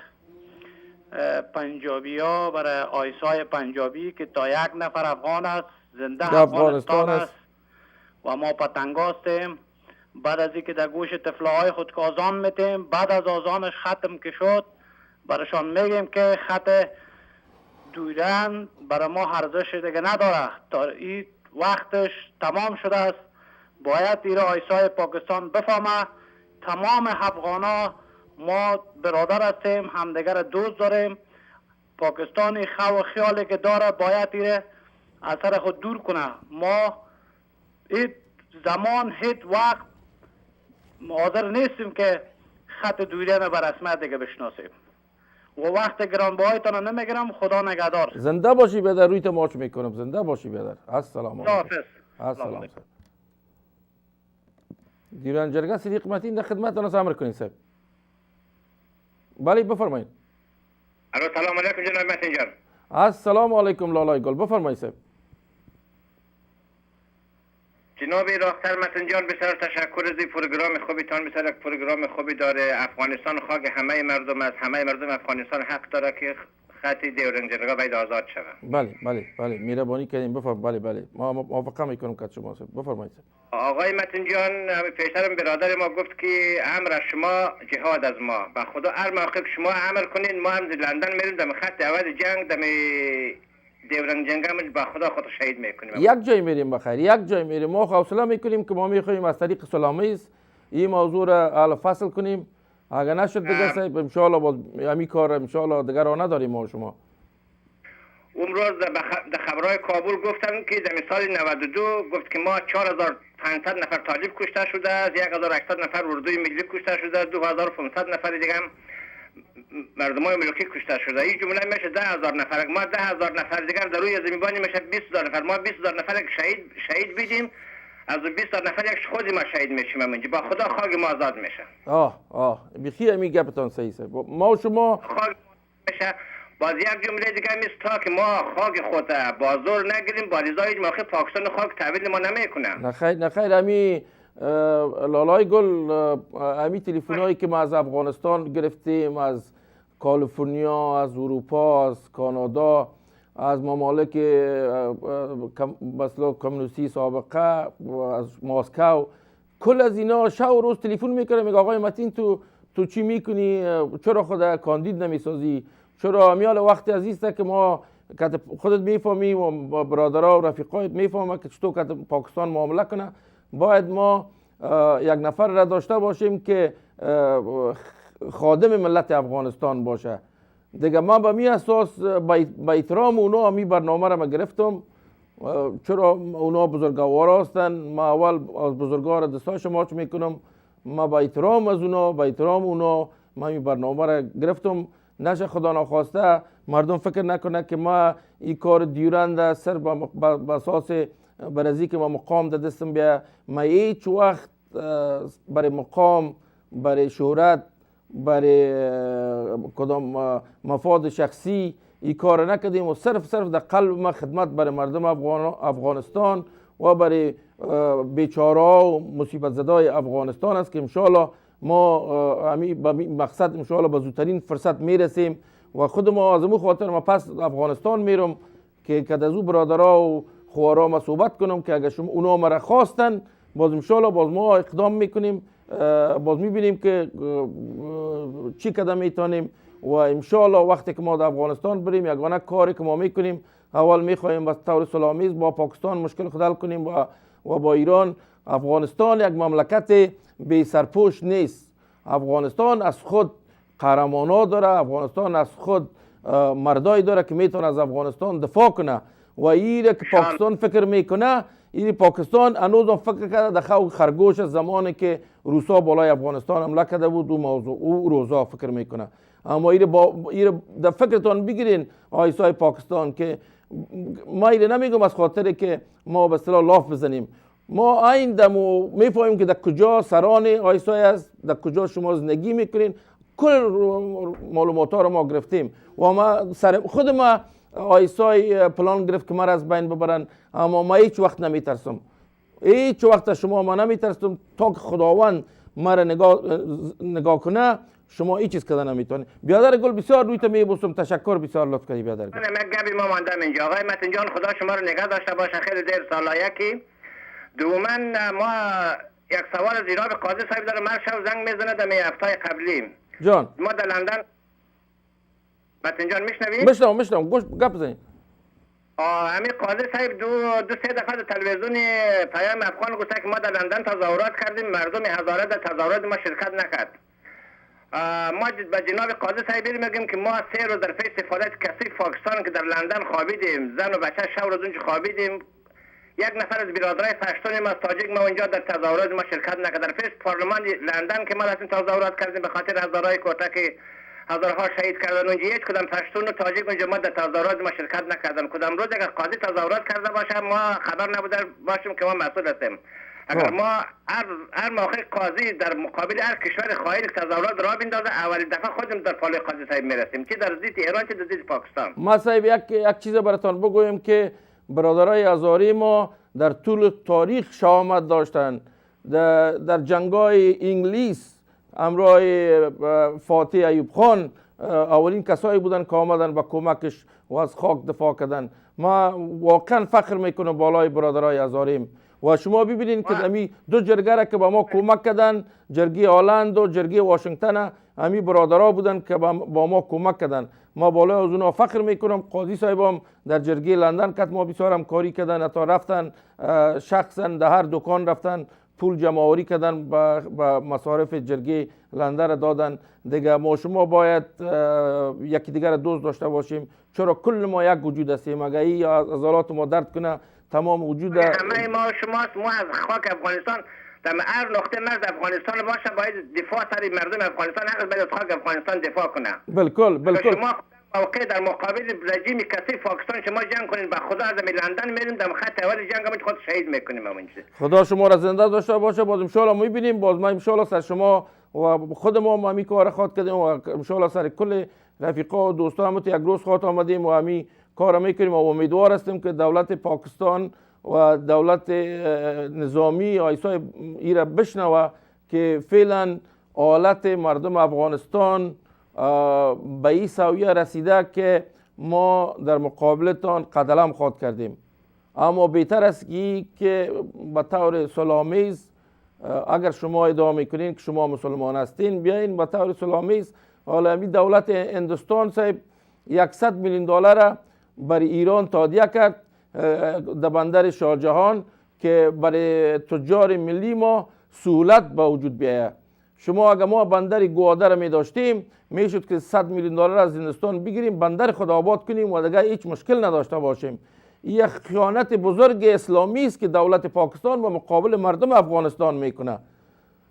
[SPEAKER 8] پنجابی ها، برای آیسای پنجابی که تا 1 نفر افغان است، زنده افغانستان است و ما پتنگ هستیم. بعد از اینکه در گوش طفلهای خود که آزان میتیم، بعد از آزانش ختم که شد برایشان میگیم که خط دویدن برای ما ارزش دیگه نداره، تا این وقتش تمام شده است. باید ایره آیسای پاکستان بفهمه تمام افغانا ما برادر هستیم، همدیگر دوست داریم. پاکستانی خو و خیالی که داره باید ایره از سر خود دور کنه. ما این زمان هیچ وقت حاضر نیستیم که خط دویدن بر رسمیت دیگه بشناسیم. و وقت گرانبهایتان نمیگیرم. خدا نگهدار.
[SPEAKER 1] زنده باشی بیادر. روی تماس میکنم. زنده باشی بیادر. السلام علیکم. السلام علیکم. دیران جرگه صدیق متین در خدمتتان امر کنید صاحب. بله بفرمایید.
[SPEAKER 9] الو سلام علیکم جناب متین جان.
[SPEAKER 1] السلام علیکم لالای گل. بفرمایید صاحب.
[SPEAKER 9] جناب راختر متن جان بسیار تشکر از این پروگرام خوبیتان. بسیار یک پروگرام خوبی داره. افغانستان خاک همه مردم است. همه مردم افغانستان حق داره که خط دیورنجرگا باید آزاد شود.
[SPEAKER 1] بله بله بله مهربانی کردیم. بفرمایید. بله بله ما موافقه میکنم که شما بفرمایید.
[SPEAKER 9] آقای متن جان پیشترم برادر ما گفت که امر از شما جهاد از ما. به خدا هر موقع شما عمل کنین ما هم لندن میریم دم خط اول جنگ دم دیورنگ جنگ هم به خدا خود شهید میکنیم.
[SPEAKER 1] یک جای میریم بخیر. یک جای میریم. ما حوصله میکنیم که ما میخوایم از طریق سلامیز این موضوع را حل فصل کنیم. اگر نشد دیگه صاحب ان شاء الله باز همین کار ان شاء الله دیگه راه نداریم ما شما.
[SPEAKER 9] اون روز در خبرهای کابل گفتن که در سال 92 گفت که ما 4500 نفر طالب کشته شده است، 1800 نفر اردوی ملی کشته شده است، 2500 نفر دیگه هم مردمای ملکی کشته شده. این جمله میشه 10000 نفر. ما 10000 نفر دیگر در روی زمینبانی میشه 20000 نفر. ما 20000 نفر شهید بیدیم. از 20000 نفر یک خود ما شهید میشیم. اینجا با خدا خاک ما آزاد میشه.
[SPEAKER 1] بخیر همین گپتان صحیح است. ما و شما
[SPEAKER 9] خاک میشه. باز یک جمله دیگه میست تا که ما خاک خود بازور نگیریم با رضای موقع پاکستان خاک تحویل ما نمیکنه.
[SPEAKER 1] نخیر همین لالای گل همین تلفن‌هایی که ما از افغانستان گرفتیم، از کالیفرنیا، از اروپا، از کانادا، از ممالک مثلا کمونیستی سابقه، از مسکو، کل از اینا شب و روز تلفن میکنه میگه آقای متین تو چی میکنی؟ چرا خود کاندید نمیسازی؟ چرا میال وقتی عزیزه که ما خودت میفهمی و برادرها و رفیقایت میفهمه که چطور که پاکستان معامله کنه. باید ما یک نفر را داشته باشیم که خادم ملت افغانستان باشه. دیگه ما به می اساس با احترام اونا می برنامه را ما گرفتم. چرا اونا بزرگوار هستن. ما اول از بزرگوار دستای شما میکنم. ما با احترام از اونا ما می برنامه را گرفتم. نشه خدا نخواسته مردم فکر نکنه که ما این کار دیورند سر به اساس برازی که ما مقام در دستم بیا. ما هیچ وقت برای مقام، برای شهرت، برای کدام مفاد شخصی این کار نکردیم و صرف در قلب ما خدمت برای مردم افغانستان و برای بیچاره و مصیبت زدای افغانستان است که انشاءالله ما به مقصد انشاءالله به زودترین فرصت میرسیم و خود ما از امو خاطر ما پس افغانستان میرم که از او برادرها و خوارا ما صحبت کنم که اگر شما اونا مرا خواستن باز انشاءالله باز ما اقدام میکنیم. باز میبینیم که چی قدم میتونیم و انشاءالله وقتی که ما در افغانستان بریم یگانه کاری که ما میکنیم اول میخوایم به طور سلامیز با پاکستان مشکل خود حل کنیم و با ایران. افغانستان یک مملکت بی سرپوش نیست. افغانستان از خود قهرمانا داره. افغانستان از خود مردایی داره که میتونه از افغانستان دفاع کنه و این که پاکستان فکر میکنه این پاکستان هنوز فکر کرده در خرگوش زمانی که روسا بالای افغانستان حمله کرده بود او روزا فکر میکنه. اما این در فکرتان بگیرین آیسای پاکستان که ما این نمیگم از خاطر که ما به اصطلاح لاف بزنیم. ما این دمو میفهمیم که در کجا سران آیسای است، در کجا شما زندگی میکنین. کل معلومات ها رو ما گرفتیم و ما خود ما آیسای پلان گرفت که ما از بین ببرن. اما ما هیچ وقت نمیترسم. هیچ وقت شما ما نمیترسم تا که خداوند ما را نگاه کنه. شما هیچ چیز کده نمیتونید. بیادر گل بسیار روی تو میبوسم. تشکر بسیار لطف کردی بیادر گل.
[SPEAKER 9] من گبی ما ماندم اینجا. آقای متین جان خدا شما رو نگه داشته باشه خیلی دیر سالا. یکی دوما ما یک سوال از جناب قاضی صاحب داره. من شب زنگ میزنه در هفته قبلی
[SPEAKER 1] جان
[SPEAKER 9] ما در لندن. متین جان میشنوی؟
[SPEAKER 1] میشنوم گوش گپ بزنید.
[SPEAKER 9] همین قاضی صاحب دو سه دفعه در تلویزیون پیام افغان گفته که ما در لندن تظاهرات کردیم، مردم هزاره در تظاهرات ما شرکت نکرد. ما به جناب قاضی صاحب میگیم که ما 3 روز در پی سفارت کثیف پاکستان که در لندن خوابیدیم، زن و بچه شب روز اونجا خوابیدیم. یک نفر از برادرای پشتون ما از تاجیک ما اونجا در تظاهرات ما شرکت نکرد. در پیش پارلمان لندن که ما رفتیم تظاهرات کردیم به خاطر هزارهای کوته که هزارها شهید کردن اونجا. هیچ کدام پشتون و تاجیک اونجا ما در تظاهرات ما شرکت نکردن. کدام روز اگر قاضی تظاهرات کرده باشه ما خبر نبوده باشیم که ما مسئول هستیم. اگر ما هر موقع قاضی در مقابل هر کشور خواهی تظاهرات را بندازه اولین دفعه خودم در پالای قاضی صاحب میرسیم، چه در ضد ایران چه در ضد پاکستان.
[SPEAKER 1] ما صاحب یک چیز براتون بگویم که برادرای هزاری ما در طول تاریخ شهامت داشتن. در جنگای انگلیس همراه فاتح ایوب خان اولین کسایی بودن که آمدن با کمکش و از خاک دفاع کردن. ما واقعا فخر میکنم بالای برادرای هزاریم. و شما ببینید که امی دو جرگه را که با ما کمک کردن، جرگه آلند و جرگه واشنگتن، امی برادرها بودن که با ما کمک کردن. ما بالای از اونا فخر میکنم. قاضی صاحبم در جرگه لندن که ما بسیار همکاری کردن، حتی رفتن شخصا در هر دکان رفتن پول جمع آوری کردن با مصارف جرگه لندن را دادن. دیگه ما شما باید یکی دیگر دوست داشته باشیم، چرا کل ما یک وجود هستیم. اگر این عضلات ما درد کنه تمام وجود
[SPEAKER 9] همه ما شماست. ما از خاک افغانستان در هر نقطه مرز افغانستان باشه باید دفاع سر مردم افغانستان، هر باید از خاک افغانستان دفاع کنه. بالکل. شما موقع در مقابل رژیم کثیف پاکستان شما جنگ کنین، با خدا از لندن میریم در خط اول جنگ هم خود شهید میکنیم.
[SPEAKER 1] خدا شما را زنده داشته باشه. باز ان شاء الله میبینیم. باز ما ان شاء الله سر شما و خود ما می کار خاط کردیم و ان شاء الله سر کل رفیقا و دوستا هم یک روز خاط آمدیم و می کار میکنیم و امیدوار هستیم که دولت پاکستان و دولت نظامی آیسای ایره بشنوه که فعلا حالت مردم افغانستان به این سویه رسیده که ما در مقابلتان قدلم خواهد کردیم. اما بهتر است که به طور صلح‌آمیز اگر شما ادعا میکنین که شما مسلمان هستین بیاین به طور صلح‌آمیز. حالا می دولت هندوستان صاحب 100 میلیون دلار برای ایران تهیه کرد در بندر شاهجهان که برای تجار ملی ما سهولت به وجود بیاید. شما اگر ما بندر گواده را می داشتیم میشد که 100 میلیون دلار از هندوستان بگیریم بندر خود آباد کنیم و دیگه هیچ مشکل نداشته باشیم. یک خیانت بزرگ اسلامی است که دولت پاکستان با مقابل مردم افغانستان میکنه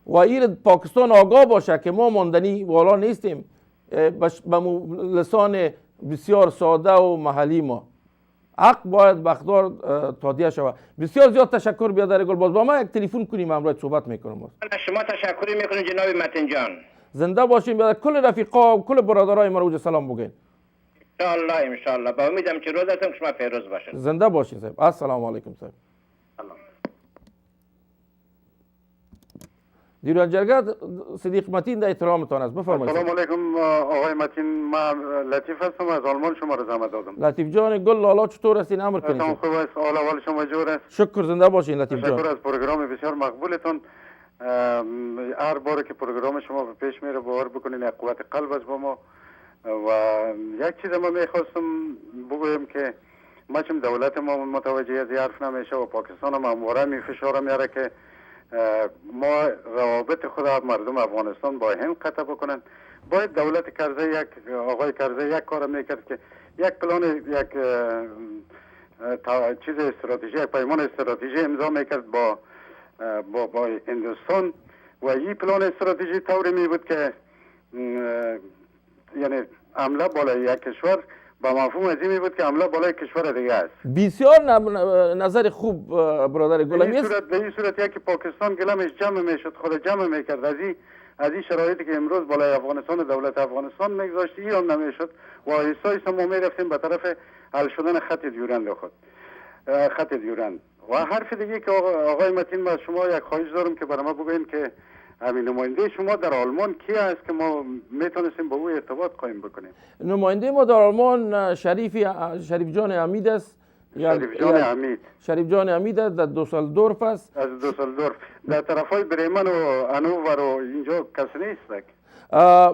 [SPEAKER 1] و این پاکستان آگاه باشه که ما ماندنی والا نیستیم. به لسان بسیار ساده و محلی ما حق باید بخدار تادیه شود. بسیار زیاد تشکر بیادر گل. باز با ما یک تلفن کنیم امروز صحبت میکنم.
[SPEAKER 9] شما تشکری میکنم جناب متین جان.
[SPEAKER 1] زنده باشین. بیادر کل رفیقا و کل برادرای ما رو سلام بگین.
[SPEAKER 9] ان شاء الله با امیدم که روزتون شما پیروز باشین.
[SPEAKER 1] زنده باشین صاحب. السلام علیکم صاحب. دیروان جرگه صدیق متین در احترامتان است. بفرمایید.
[SPEAKER 10] السلام علیکم آقای متین. من لطیف هستم از آلمان شما رو زحمت دادم.
[SPEAKER 1] لطیف جان گل لالا چطور هستین؟ امر کنید.
[SPEAKER 10] خوب است. حال احوال شما جور است؟
[SPEAKER 1] شکر. زنده باشین لطیف جان.
[SPEAKER 10] شکر از پروگرام بسیار مقبولتون. هر بار که پروگرام شما به پیش میره باور بکنین یک قوت قلب است با ما. و یک چیز ما میخواستم بگویم که ما چون دولت ما متوجه از حرف نمیشه و پاکستان هم همواره میفشاره میاره که ما روابط خود مردم افغانستان با هند قطع بکنن. باید دولت کرزی آقای کرزی یک کار میکرد که یک پلان یک چیز استراتژی، یک پیمان استراتژی امضا میکرد با هندوستان و این پلان استراتژی طوری می بود که یعنی حمله بالای یک کشور با مفهوم از این بود که حمله بالای کشور دیگه است.
[SPEAKER 1] بسیار نظر خوب برادر گلامی است.
[SPEAKER 10] به این صورت که پاکستان گلمش جمع میشد، خود جمع میکرد از این شرایطی که امروز بالای افغانستان دولت افغانستان میگذاشت این هم نمیشد و ایسا ما میرفتیم به طرف حل شدن خط دیورند خود خط دیورند. و حرف دیگه که آقای متین ما شما یک خواهش دارم که برای ما بگوین که همین نماینده شما در آلمان کی است که ما میتونستیم با او ارتباط قایم بکنیم؟
[SPEAKER 1] نماینده ما در آلمان شریف جان حمید است. شریف جان حمید در دوسلدورف است.
[SPEAKER 10] از دوسلدورف در طرفای بریمن و هانوور و اینجا کسی نیست.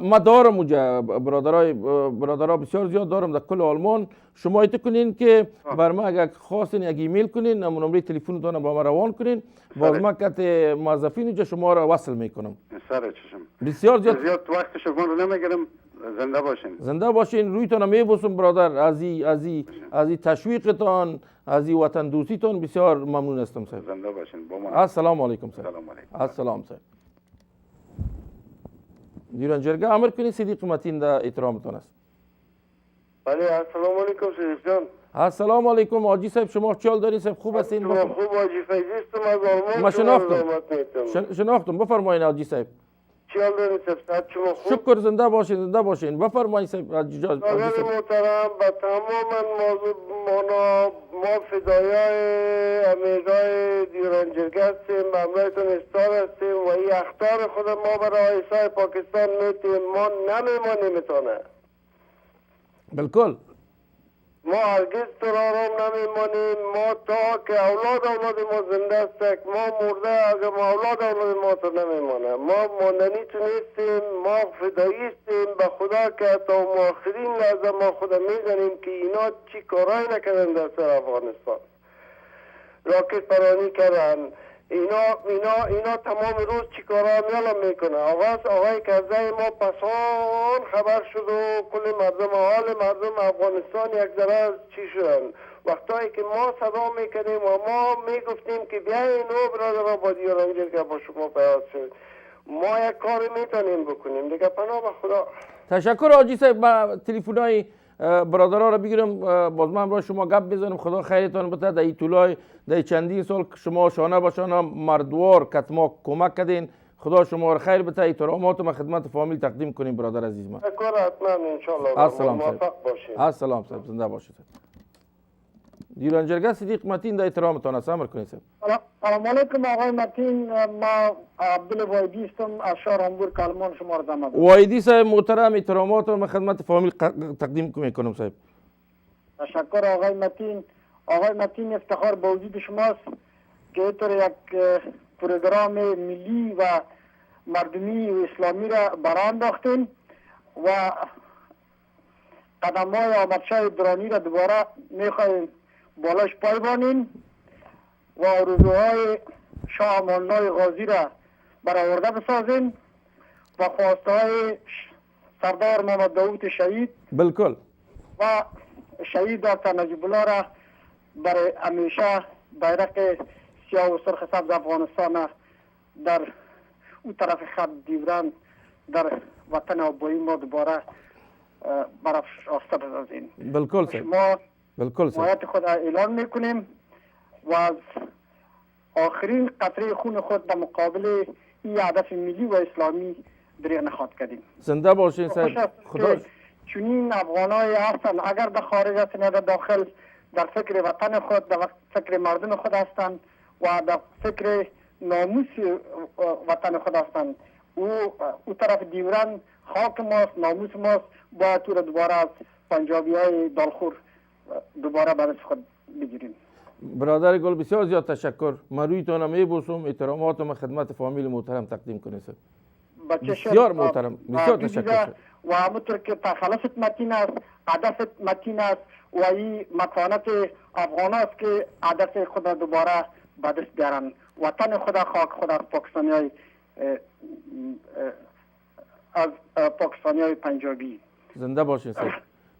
[SPEAKER 1] ما دارم اونجا برادرها بسیار زیاد دارم در کل آلمان. شما ایت کنین که بر ما اگر خواستین یک ایمیل کنین نمره تلفنتون با ما روان کنین باز ما کت موظفین اینجا شما را وصل میکنم.
[SPEAKER 10] سر چشم.
[SPEAKER 1] بسیار زیاد
[SPEAKER 10] وقت شما رو نمیگیرم.
[SPEAKER 1] زنده باشین. رویتون میبوسم برادر. از این تشویقتان، از این وطن دوستیتان بسیار ممنون هستم صاحب.
[SPEAKER 10] زنده باشین. با ما.
[SPEAKER 1] السلام علیکم صاحب. السلام صاحب. دیران جرگه امر کنید صدیق متین در احترامتان است.
[SPEAKER 11] بله السلام علیکم صدیق جان.
[SPEAKER 1] السلام علیکم حاجی صاحب. شما چیال دارین صاحب؟ خوب هستین؟
[SPEAKER 11] خوب حاجی فیضی هستم از آلمان.
[SPEAKER 1] ما شناختم. بفرمایید حاجی صاحب.
[SPEAKER 11] چیال دارین صاحب؟ شما خوب؟
[SPEAKER 1] شکر. زنده باشین. بفرمایید صاحب.
[SPEAKER 11] حاجی محترم با تمام ما فدایای امیرای دیورنجرگه هستیم، مملایتون استار هستیم و این اختار خود ما برای آیسای پاکستان میتیم، ما نمیمانیم تانه.
[SPEAKER 1] بالکل
[SPEAKER 11] ما هرگز تو را آرام نمیمانیم. ما تا که اولاد ما زنده است، ما مرده اگر ما اولاد ما تو نمیمانه. ما ماندنی تو نیستیم، ما فدایی استیم به خدا که تا آخرین لحظه ما خدا میزنیم که اینا چی کارایی نکردن در سر افغانستان. راکت پرانی کردن، اینا تمام روز چی کارا میکنه. آقای کرزی ما پسان خبر شد و کل مردم حال مردم افغانستان یک ذره چی شدن. وقتایی که ما صدا میکنیم و ما میگفتیم که بیاین و برادر با دیورنجر که با شما پیاد شد، ما یک کاری میتونیم بکنیم دیگه. پناه به خدا.
[SPEAKER 1] تشکر حاجی صاحب. با تلفن‌های برادرها را بگیرم باز من با شما گپ بزنم. خدا خیرتان بده. در این طولای در چندین سال شما شانه به شانه مردوار کتما کمک کردین. خدا شما را خیر بده. احترامات ما خدمت فامیل تقدیم کنیم برادر عزیز من.
[SPEAKER 11] تشکر حتما ان شاء الله.
[SPEAKER 1] السلام
[SPEAKER 11] موفق باشید.
[SPEAKER 1] السلام صاحب زنده باشید. دیورنجرگه صدیق متین در احترامتان است. امر کنید صاحب.
[SPEAKER 5] سلام علیکم آقای متین. ما عبدالوایدی هستم از شهر امبور کلمان. شما را زحمت
[SPEAKER 1] وایدی صاحب محترم احترامات ما خدمت فامیل تقدیم میکنم صاحب.
[SPEAKER 5] تشکر آقای متین. آقای متین افتخار به وجود شماست که اینطور یک پروگرام ملی و مردمی و اسلامی را برآ انداختین و قدم‌های احمدشاه درانی را دوباره میخواهیم بالاش پای بانیم و آرزوهای شاه امان الله غازی را برآورده بسازیم و خواستهای سردار محمد داود شهید
[SPEAKER 1] بالکل
[SPEAKER 5] و شهید دکتر نجیب الله را برای همیشه بیرق سیاه و سرخ سبز افغانستان در اون طرف خط دیوران در وطن آبایی ما دوباره برافراشته بسازیم.
[SPEAKER 1] بالکل صاحب.
[SPEAKER 5] ما
[SPEAKER 1] بالکل صاحب.
[SPEAKER 5] حمایت خود اعلان میکنیم و از آخرین قطره خون خود در مقابل این هدف ملی و اسلامی دریغ نخواهد کردیم.
[SPEAKER 1] زنده باشین صاحب. خدا
[SPEAKER 5] چنین افغانای هستند اگر در خارج هستند یا در داخل در فکر وطن خود، در فکر مردم خود هستند و در فکر ناموس وطن خود هستند. او طرف دیوران خاک ماست، ناموس ماست. باید تو را دوباره از پنجابی های دالخور دوباره برای خود بگیریم.
[SPEAKER 1] برادر گل بسیار زیاد تشکر. من رویتان میبوسم. احترامات ما خدمت فامیل محترم تقدیم کنید. بسیار محترم. بسیار تشکر.
[SPEAKER 5] و همونطور که تخلصت متین است، هدفت متین است و این متانت افغان است که هدف خود دوباره به دست بیارن. وطن خود خاک خود از پاکستانی های پنجابی.
[SPEAKER 1] زنده باشین صاحب.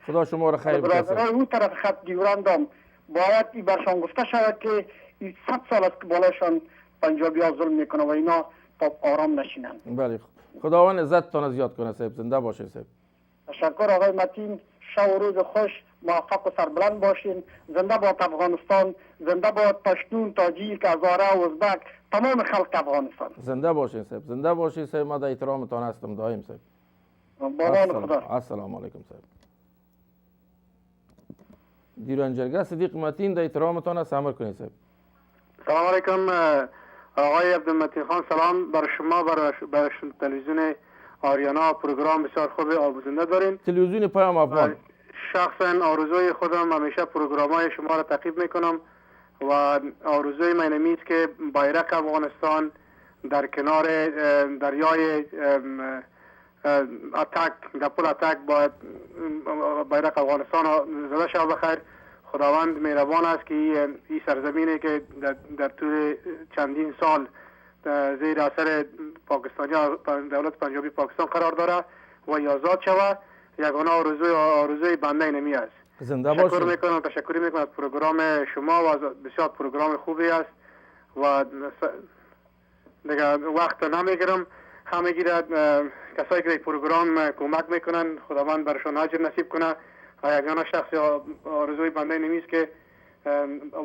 [SPEAKER 1] خدا شما را خیر بده.
[SPEAKER 5] برادرای اون طرف خط دیوران دام باید این برشان گفته شود که این 100 سال است که بالایشان پنجابی ها ظلم میکنه و اینا تا آرام نشینن.
[SPEAKER 1] بله خداوند عزتتان زیاد کنه صاحب. زنده باشین صاحب.
[SPEAKER 5] تشکر آقای متین. شب و روز خوش، موفق و سربلند باشین. زنده باد افغانستان، زنده باد پشتون، تاجیک، هزاره، ازبک، تمام خلق افغانستان.
[SPEAKER 1] زنده باشین صاحب. زنده باشین صاحب. ما در احترامتان هستم دائم صاحب.
[SPEAKER 5] خدا.
[SPEAKER 1] السلام علیکم صاحب. دیورنجرگه صدیق متین در احترامتان است. امر کنید صاحب.
[SPEAKER 12] سلام علیکم آقای عبدالمتین خان. سلام بر شما، بر تلویزیون آریانا. پروگرام بسیار خوب آموزنده دارین.
[SPEAKER 1] تلویزیون پیام افغان.
[SPEAKER 12] شخصا آرزوی خودم همیشه پروگرام های شما را تعقیب میکنم و آرزوی من این است که بیرق افغانستان در کنار دریای اتک، دپل اتک، باید بیرق افغانستان زده شود بخیر. خداوند مهربان است که این سرزمینی که در طول چندین سال زیر اثر پاکستانی دولت پنجابی پاکستان قرار داره و آزاد شود، یگانه آرزوی بنده اینمی است.
[SPEAKER 1] زنده باشید.
[SPEAKER 12] تشکر میکنم از پروگرام شما و بسیار پروگرام خوبی است و دیگه وقت نمیگیرم. همگی را کسایی که در پروگرام کمک میکنن خداوند برشان اجر نصیب کنه و یگانه شخص آرزوی بنده اینمی است که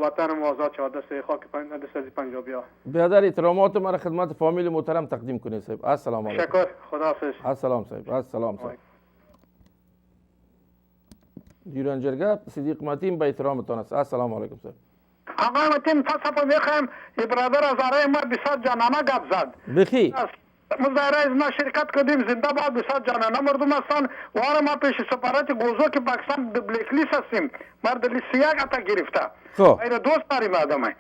[SPEAKER 12] وطن ما آزاد شود دست خاک دست پنجابی ها.
[SPEAKER 1] برادر احترامات ما را خدمت فامیل محترم تقدیم کنید صاحب. السلام علیکم.
[SPEAKER 12] تشکر. خداحافظ.
[SPEAKER 1] السلام صاحب. السلام صاحب. دیران جرگه صدیق متین به احترامتان است. السلام علیکم صاحب.
[SPEAKER 5] آقای متین تصفیه میخوایم برادر از آرای ما 20 جانانه گپ زد
[SPEAKER 1] بخی
[SPEAKER 5] مظاهره از ما شرکت کردیم زنده باد 20 جانانه مردم هستن و آره ما پیش سفارت گوزو که پاکستان بلیک لیست هستیم مرد لیست یک عطا گرفته
[SPEAKER 1] خب
[SPEAKER 5] این دوست داریم آدمه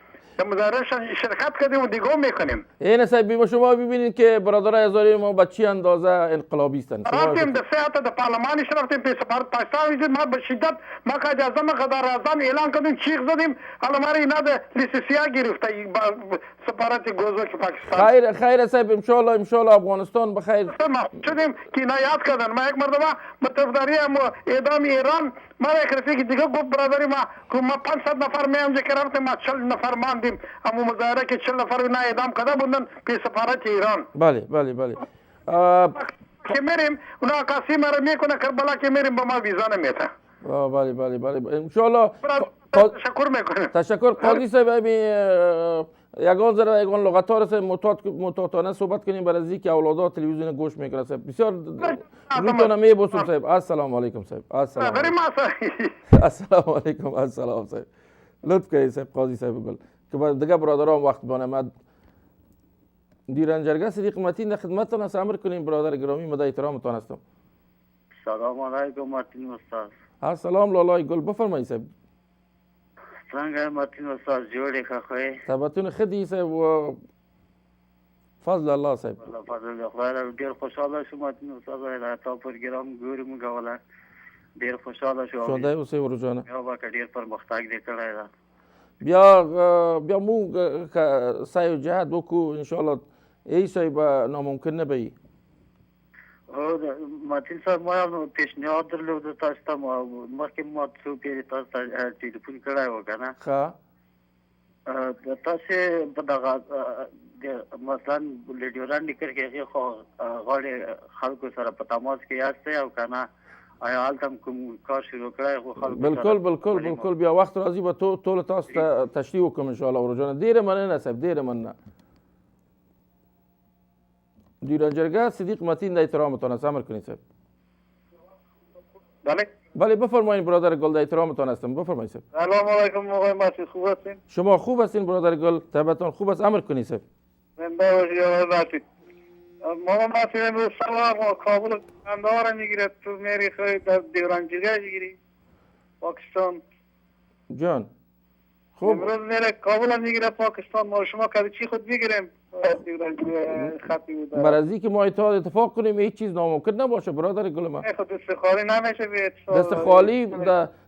[SPEAKER 5] مظاهره شرکت کردیم و دیگه میکنیم.
[SPEAKER 1] این صاحب شما ببینید که برادرای هزاری ما به چی اندازه انقلابی هستند.
[SPEAKER 5] رفتیم در سه هفته در پارلمانش رفتیم پیش سفارت پاکستان ویزید ما به شدت ما قاید اعظم قدر اعظم اعلان کردیم چیخ زدیم حالا ما اینا در لیست سیاه گرفته سفارت گوزو که پاکستان.
[SPEAKER 1] خیر صاحب ان شاء الله افغانستان بخیر.
[SPEAKER 5] ما شدیم که نایات کردن ما یک مرتبه به طرفداری اعدام ایران ما یک رفیق دیگه گفت برادری ما 500 نفر میام که رفتیم ما 40 نفر ماندیم اما مظاهره که 40 نفر نه اعدام کرده بودن پیش سفارت ایران.
[SPEAKER 1] بله
[SPEAKER 5] که میریم اونا عکاسی ما رو میکنه کربلا که میریم با ما ویزا نمیده.
[SPEAKER 1] بله ان شاء الله
[SPEAKER 5] تشکر میکنم.
[SPEAKER 1] تشکر قاضی صاحب. یگان ذره یگان لغت‌ها رو متعاتانه صحبت کنیم برای از اینکه اولادا تلویزیون گوش میکنه صاحب. بسیار روتون میبوسم صاحب. السلام علیکم صاحب. السلام علیکم. السلام صاحب. لطف کنید صاحب قاضی صاحب گل که دیگه برادران وقت بانم دیران جرگه صدیق متین در خدمتتان است. امر کنیم برادر گرامی مد احترامتان هستم.
[SPEAKER 13] سلام علیکم متین استاد.
[SPEAKER 1] السلام لالای گل بفرمایید صاحب.
[SPEAKER 13] څنګه متین استاد جوړې ښه
[SPEAKER 1] تبتون خدي صاحب و فضل الله صاحب.
[SPEAKER 13] الله فضل خدای ډیر خوشاله شوم متین استاد دا تاسو پروګرام ګورم غواړم ډیر خوشاله شوم.
[SPEAKER 1] شو دای اوسه ورجانه.
[SPEAKER 13] یو با ډیر پرمختګ دې کړی دا.
[SPEAKER 1] بیا مو سعی جهاد وکړو ان شاء الله ای صاحب ناممکن نه وي.
[SPEAKER 13] او متین صاحب ما پیشنهاد درلود تاسو ته مخکې ما څو پیری تاسو ته ټلیفون کړی و کنه.
[SPEAKER 1] ښه
[SPEAKER 13] تاسو په دغه مثلا لیډیوران لیکر کې خو غواړي خلکو سره په تماس کې یاست او کنه آیا هلته کوم کار شروع کړی خو خلکو
[SPEAKER 1] بالکل بیا وخت راځي به ټول تاسو ته تشریح وکړم ان شاء الله ورجانه. ډیره مننه صاحب ډیره مننه. دیران جرگه صدیق متین در احترامتان است. امر کنید صاحب. بله بفرمایید برادر گل در احترامتان هستم. بفرمایید صاحب.
[SPEAKER 14] سلام علیکم آقای متین خوب هستین؟
[SPEAKER 1] شما خوب هستین برادر گل؟ طبعتان خوب است. امر کنید صاحب.
[SPEAKER 14] زنده باشید آقای متین. ما متین امروز صبح کابل قندهار میگیره تو میری خواهی در دیران جرگه میگیری پاکستان
[SPEAKER 1] جان خوب
[SPEAKER 14] امروز میره کابل میگیره پاکستان ما شما کدی چی خود میگیریم خطی بود
[SPEAKER 1] برازی که ما اتفاق کنیم هیچ چیز ناممکن نباشه برادر گل ما.
[SPEAKER 14] خود دست خالی نمیشه بیت.
[SPEAKER 1] دست خالی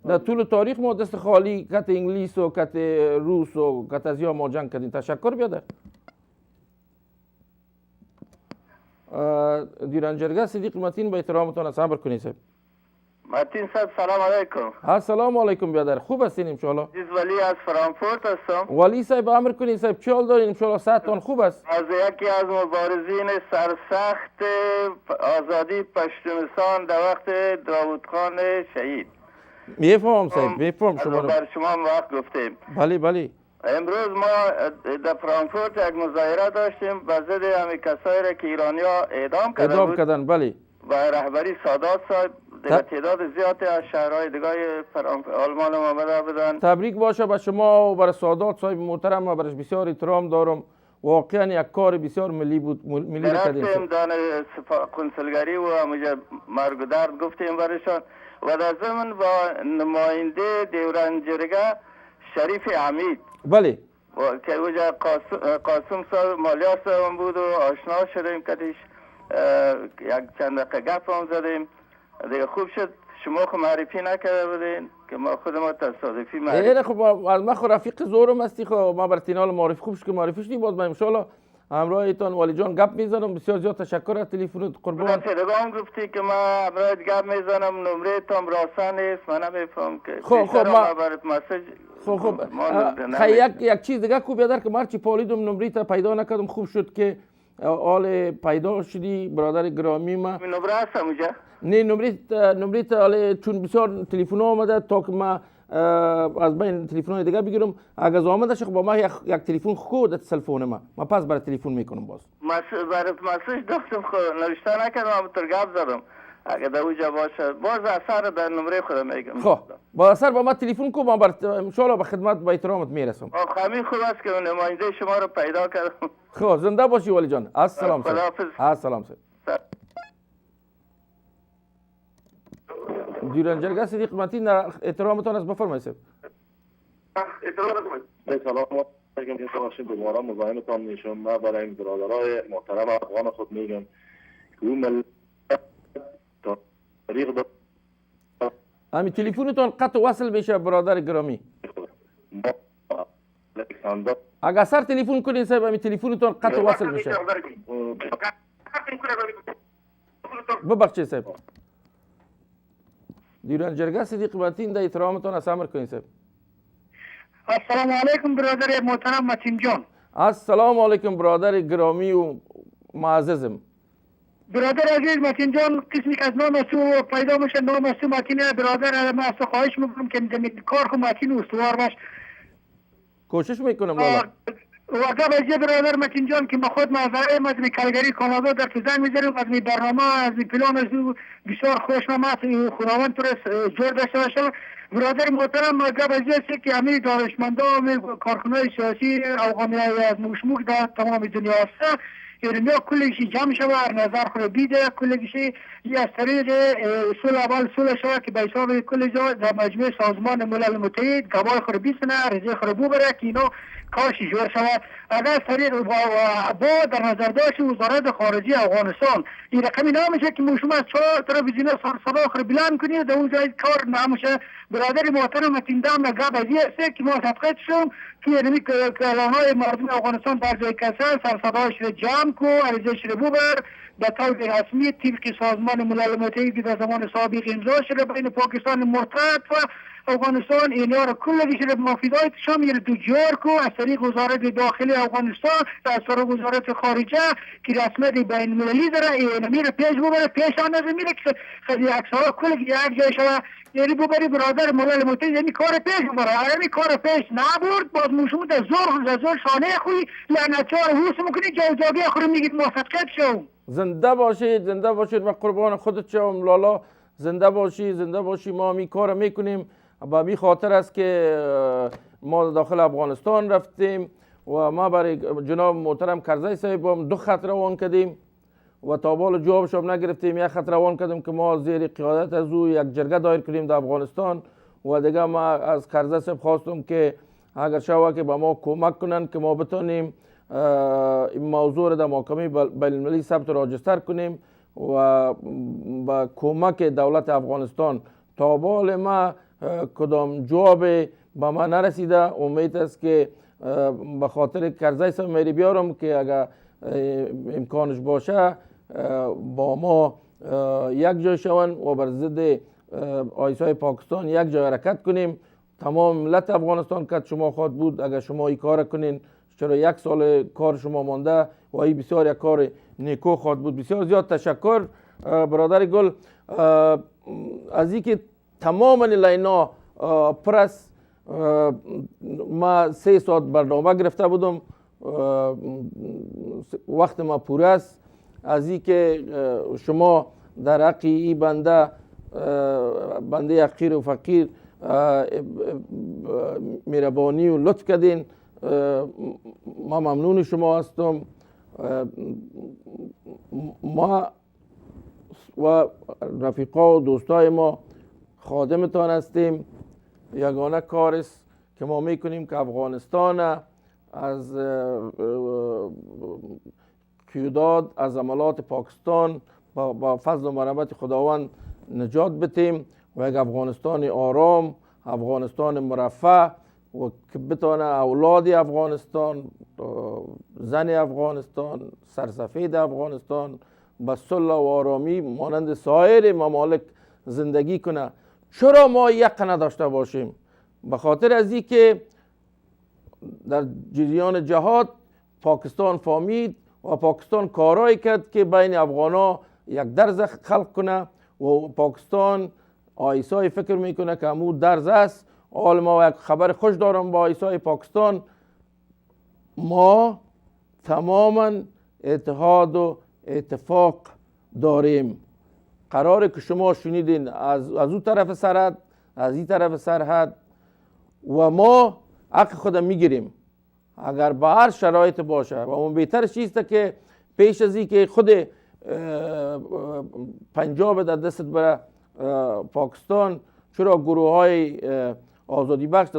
[SPEAKER 1] در طول تاریخ ما دست خالی کت انگلیس و کت روس و کت از یا ما جنگ کردیم. تشکر بیاده. دیران جرگه صدیق متین به احترامتان است. امر کنید صاحب.
[SPEAKER 15] متین صاحب سلام علیکم.
[SPEAKER 1] السلام علیکم برادر. خوب هستین ان شاء الله؟
[SPEAKER 15] ولی از فرانکفورت هستم.
[SPEAKER 1] ولی صاحب امر کنید صاحب چه حال دارین ان شاء الله؟ صحتتان خوب است؟
[SPEAKER 15] از یکی از مبارزین سرسخت آزادی پشتونستان در وقت داوود خان شهید.
[SPEAKER 1] میفهمم صاحب میفهمم شما
[SPEAKER 15] بر شما وقت گفتیم.
[SPEAKER 1] بله
[SPEAKER 15] امروز ما در فرانکفورت یک مظاهره داشتیم به ضد همین کسایی را که ایرانی‌ها اعدام
[SPEAKER 1] کردن بله
[SPEAKER 15] و رهبری سادات صاحب تعداد زیادی از شهرهای دیگه آلمان آمده بودن.
[SPEAKER 1] تبریک باشه به شما و برای سادات صاحب محترم و برش بسیار احترام دارم. واقعا یک کار بسیار ملی بود. ملی
[SPEAKER 15] رفتیم دان کنسولگری و همونجا مرگ و درد گفتیم برشان و در ضمن با نماینده دیران جرگه شریف حمید
[SPEAKER 1] بله
[SPEAKER 15] که اوجا قاسم صاحب مالیا صاحب بود و آشنا شدیم کدیش یک چند دقیقه گپ هم زدیم دیگه خوب شد. شما خود معرفی نکرده بودین که ما خود ما تصادفی معرفی
[SPEAKER 1] خب از ما خود رفیق زورم هستی خب ما بر تینال معرفی خوب شد که معرفی شدیم باز ما انشالله همراه ایتان والی جان گپ میزنم. بسیار زیاد تشکر از تلفن قربان.
[SPEAKER 15] تلگرام گفتی که ما همراه گپ میزنم نمره تام راسن نیست من نمیفهم که
[SPEAKER 1] خب ما
[SPEAKER 15] برات مسیج
[SPEAKER 1] خب یک چیز دیگه کو بیادر که مرچی پالیدم نمره تا پیدا نکردم. خوب شد که آل پیدا شدی برادر گرامی ما.
[SPEAKER 15] نمره هستم اونجا؟
[SPEAKER 1] نه نمره تا چون بسیار تلفن آمده تا که ما از بین تلفن دیگه بگیرم اگر آمده شد با ما یک تلفن خود تلفن ما پس برای تلفن میکنم باز
[SPEAKER 15] برات مسیج داشتم خود نوشته نکردم اما تر گپ زدم اگر در اوجا باشه باز اثر در نمره خودم میگم.
[SPEAKER 1] خب با اثر با ما تلفن کو، ما ان شاء الله به خدمت با احترامت میرسم.
[SPEAKER 15] خیلی خوب است که نماینده شما رو پیدا کردم.
[SPEAKER 1] خب زنده باشی ولی جان. السلام.
[SPEAKER 15] خداحافظ.
[SPEAKER 1] السلام. دیرانجرگاه صدیق متین احترامتان است، بفرمایید.
[SPEAKER 7] سلام علیکم. که باشید دوباره مزاحمتان میشم. من برای این برادرای محترم افغان خود میگم که اون ملت تاریخ داد.
[SPEAKER 1] همین تلفنتون قطع وصل میشه برادر گرامی. اگر سر تلفن کنین صاحب همین تلفنتون قطع وصل میشه. ببخشید صاحب. دیرانجرگاه صدیق متین در احترامتون است، امر کنین صاحب.
[SPEAKER 5] السلام علیکم برادر محترم متین جان.
[SPEAKER 1] السلام علیکم برادر گرامی و معززم.
[SPEAKER 5] برادر عزیز متین جان، قسمی که از نام تو پیدا میشه نام تو متین برادر. ما از تو خواهش میکنم که کار خود متین استوار باش.
[SPEAKER 1] کوشش میکنم والا.
[SPEAKER 5] واقعا بازی برادر متین جان که ما خود مزرعه از کالگری کانادا در تو زنگ میذاریم، از می برنامه از می پلان از بسیار خوش آمد. خداوند تو رو جور داشته باشه. برادر محترم ما بازی است که همه دانشمندان کارکنان سیاسی افغانی از مشمول در تمام دنیا است. یعنی کلشی جمع شده هر نظر خود بیده کلشی از طریق اصول اول اصول شده که به حساب کل جا در مجموع سازمان ملل متحد گواه خود بیسنه رضای خود ببره که اینا کارشی جور شود. اگر از طریق با در نظر داشت وزارت خارجه افغانستان این رقمی نمیشه که شما از چهار تلویزیون صدا خود بلند کنید در اون جای کار نمیشه. برادر محترم متین دام نگاه بازی است که ما صدقت شدم که یعنی کلانهای مردم افغانستان در جای کسا سرصدایش را جمع کو عرضش را ببر به طور رسمی طبق سازمان ملل متحد که در زمان سابق امضا شده بین پاکستان مرتد و افغانستان اینا را کلش را مفیدای شام یعنی دو جور کو از طریق وزارت داخلی افغانستان از طریق وزارت خارجه که رسمیت بین المللی داره اینا میره پیش ببره پیش آن میره که خیلی اکثر کل یک جای شده یعنی ببری برادر ملل متحد یعنی کار پیش ببره. یعنی کار پیش نبرد باز موشمو در زور شانه خوی لعنتیار حوس میکنی جاگه خود میگید موفقیت شو.
[SPEAKER 1] زنده باشید و قربان خودت شوم لالا. زنده باشی ما می کار میکنیم با می خاطر است که ما داخل افغانستان رفتیم و ما برای جناب محترم کرزی صاحب دو خط روان کردیم و تا بال جوابش هم نگرفتیم. یک خط روان کردیم که ما زیر قیادت از او یک جرگه دایر کنیم در افغانستان و دیگه ما از کرزی صاحب خواستم که اگر شوه که با ما کمک کنن که ما بتونیم این موضوع را در محکمه بین المللی ثبت راجستر کنیم و با کمک دولت افغانستان. تا بال ما کدام جواب با ما نرسیده. امید است که به خاطر کرزی صاحب میری بیارم که اگر امکانش باشه با ما یک جای شون و بر ضد آیسای پاکستان یک جای حرکت کنیم. تمام ملت افغانستان که شما خواهد بود اگر شما این کار کنین. چرا یک سال کار شما مانده و این بسیار یک کار نیکو خواهد بود. بسیار زیاد تشکر برادر گل از اینکه تمام لینا پرس. ما 3 ساعت برنامه گرفته بودم، وقت ما پور است. از اینکه شما در حق این بنده حقیر و فقیر مهربانی و لطف کردین، ما ممنون شما هستم. ما و رفیقا و دوستای ما خادمتان هستیم. یگانه کار است که ما میکنیم که افغانستان از قیودات از عملات پاکستان با فضل و مرحمت خداوند نجات بتیم و یک افغانستان آرام، افغانستان مرفه و که بتانه اولاد افغانستان، زن افغانستان، سرسفید افغانستان با صلح و آرامی مانند سایر ممالک زندگی کنه. چرا ما یک نداشته باشیم؟ به خاطر از این که در جریان جهاد پاکستان فهمید و پاکستان کارایی کرد که بین افغانا یک درز خلق کنه و پاکستان آیسای فکر میکنه که همو درز است. حال ما یک خبر خوش دارم با آیسای پاکستان، ما تماما اتحاد و اتفاق داریم. قراره که شما شنیدین از اون طرف سرحد، از این طرف سرحد، و ما حق خودم میگیریم اگر به هر شرایط باشه. و اون بهتر چیست که پیش از این که خود پنجاب در دست بره پاکستان، چرا گروه های آزادی بخش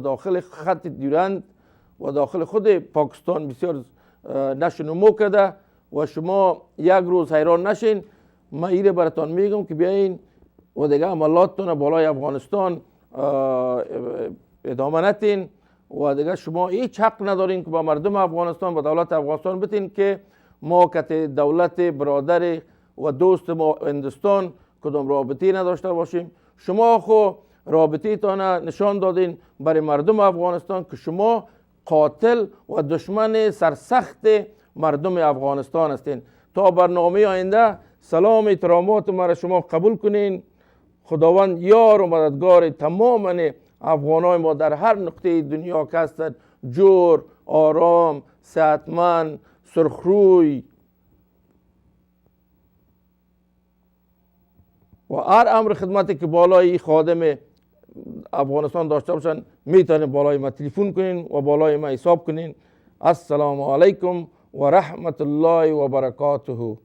[SPEAKER 1] داخل خط دیورند و داخل خود پاکستان بسیار نشو کرده و شما یک روز حیران نشین. من ایره براتان میگم که بیاین و دیگه عملاتتون بالای افغانستان ادامه نتین و دیگه شما هیچ حق ندارین که با مردم افغانستان و دولت افغانستان بتین که ما که دولت برادر و دوست ما هندوستان کدام رابطی نداشته باشیم. شما خو رابطی تان نشان دادین برای مردم افغانستان که شما قاتل و دشمن سرسخت مردم افغانستان هستین. تا برنامه آینده سلام احترامات مرا شما قبول کنین. خداوند یار و مددگار تمام افغانای ما در هر نقطه دنیا که هستند، جور، آرام، صحتمند، سرخروی و هر امر خدمتی که بالای خادم افغانستان داشته باشن میتونین بالای ما تلفن کنین و بالای ما حساب کنین. السلام علیکم و رحمت الله و برکاته.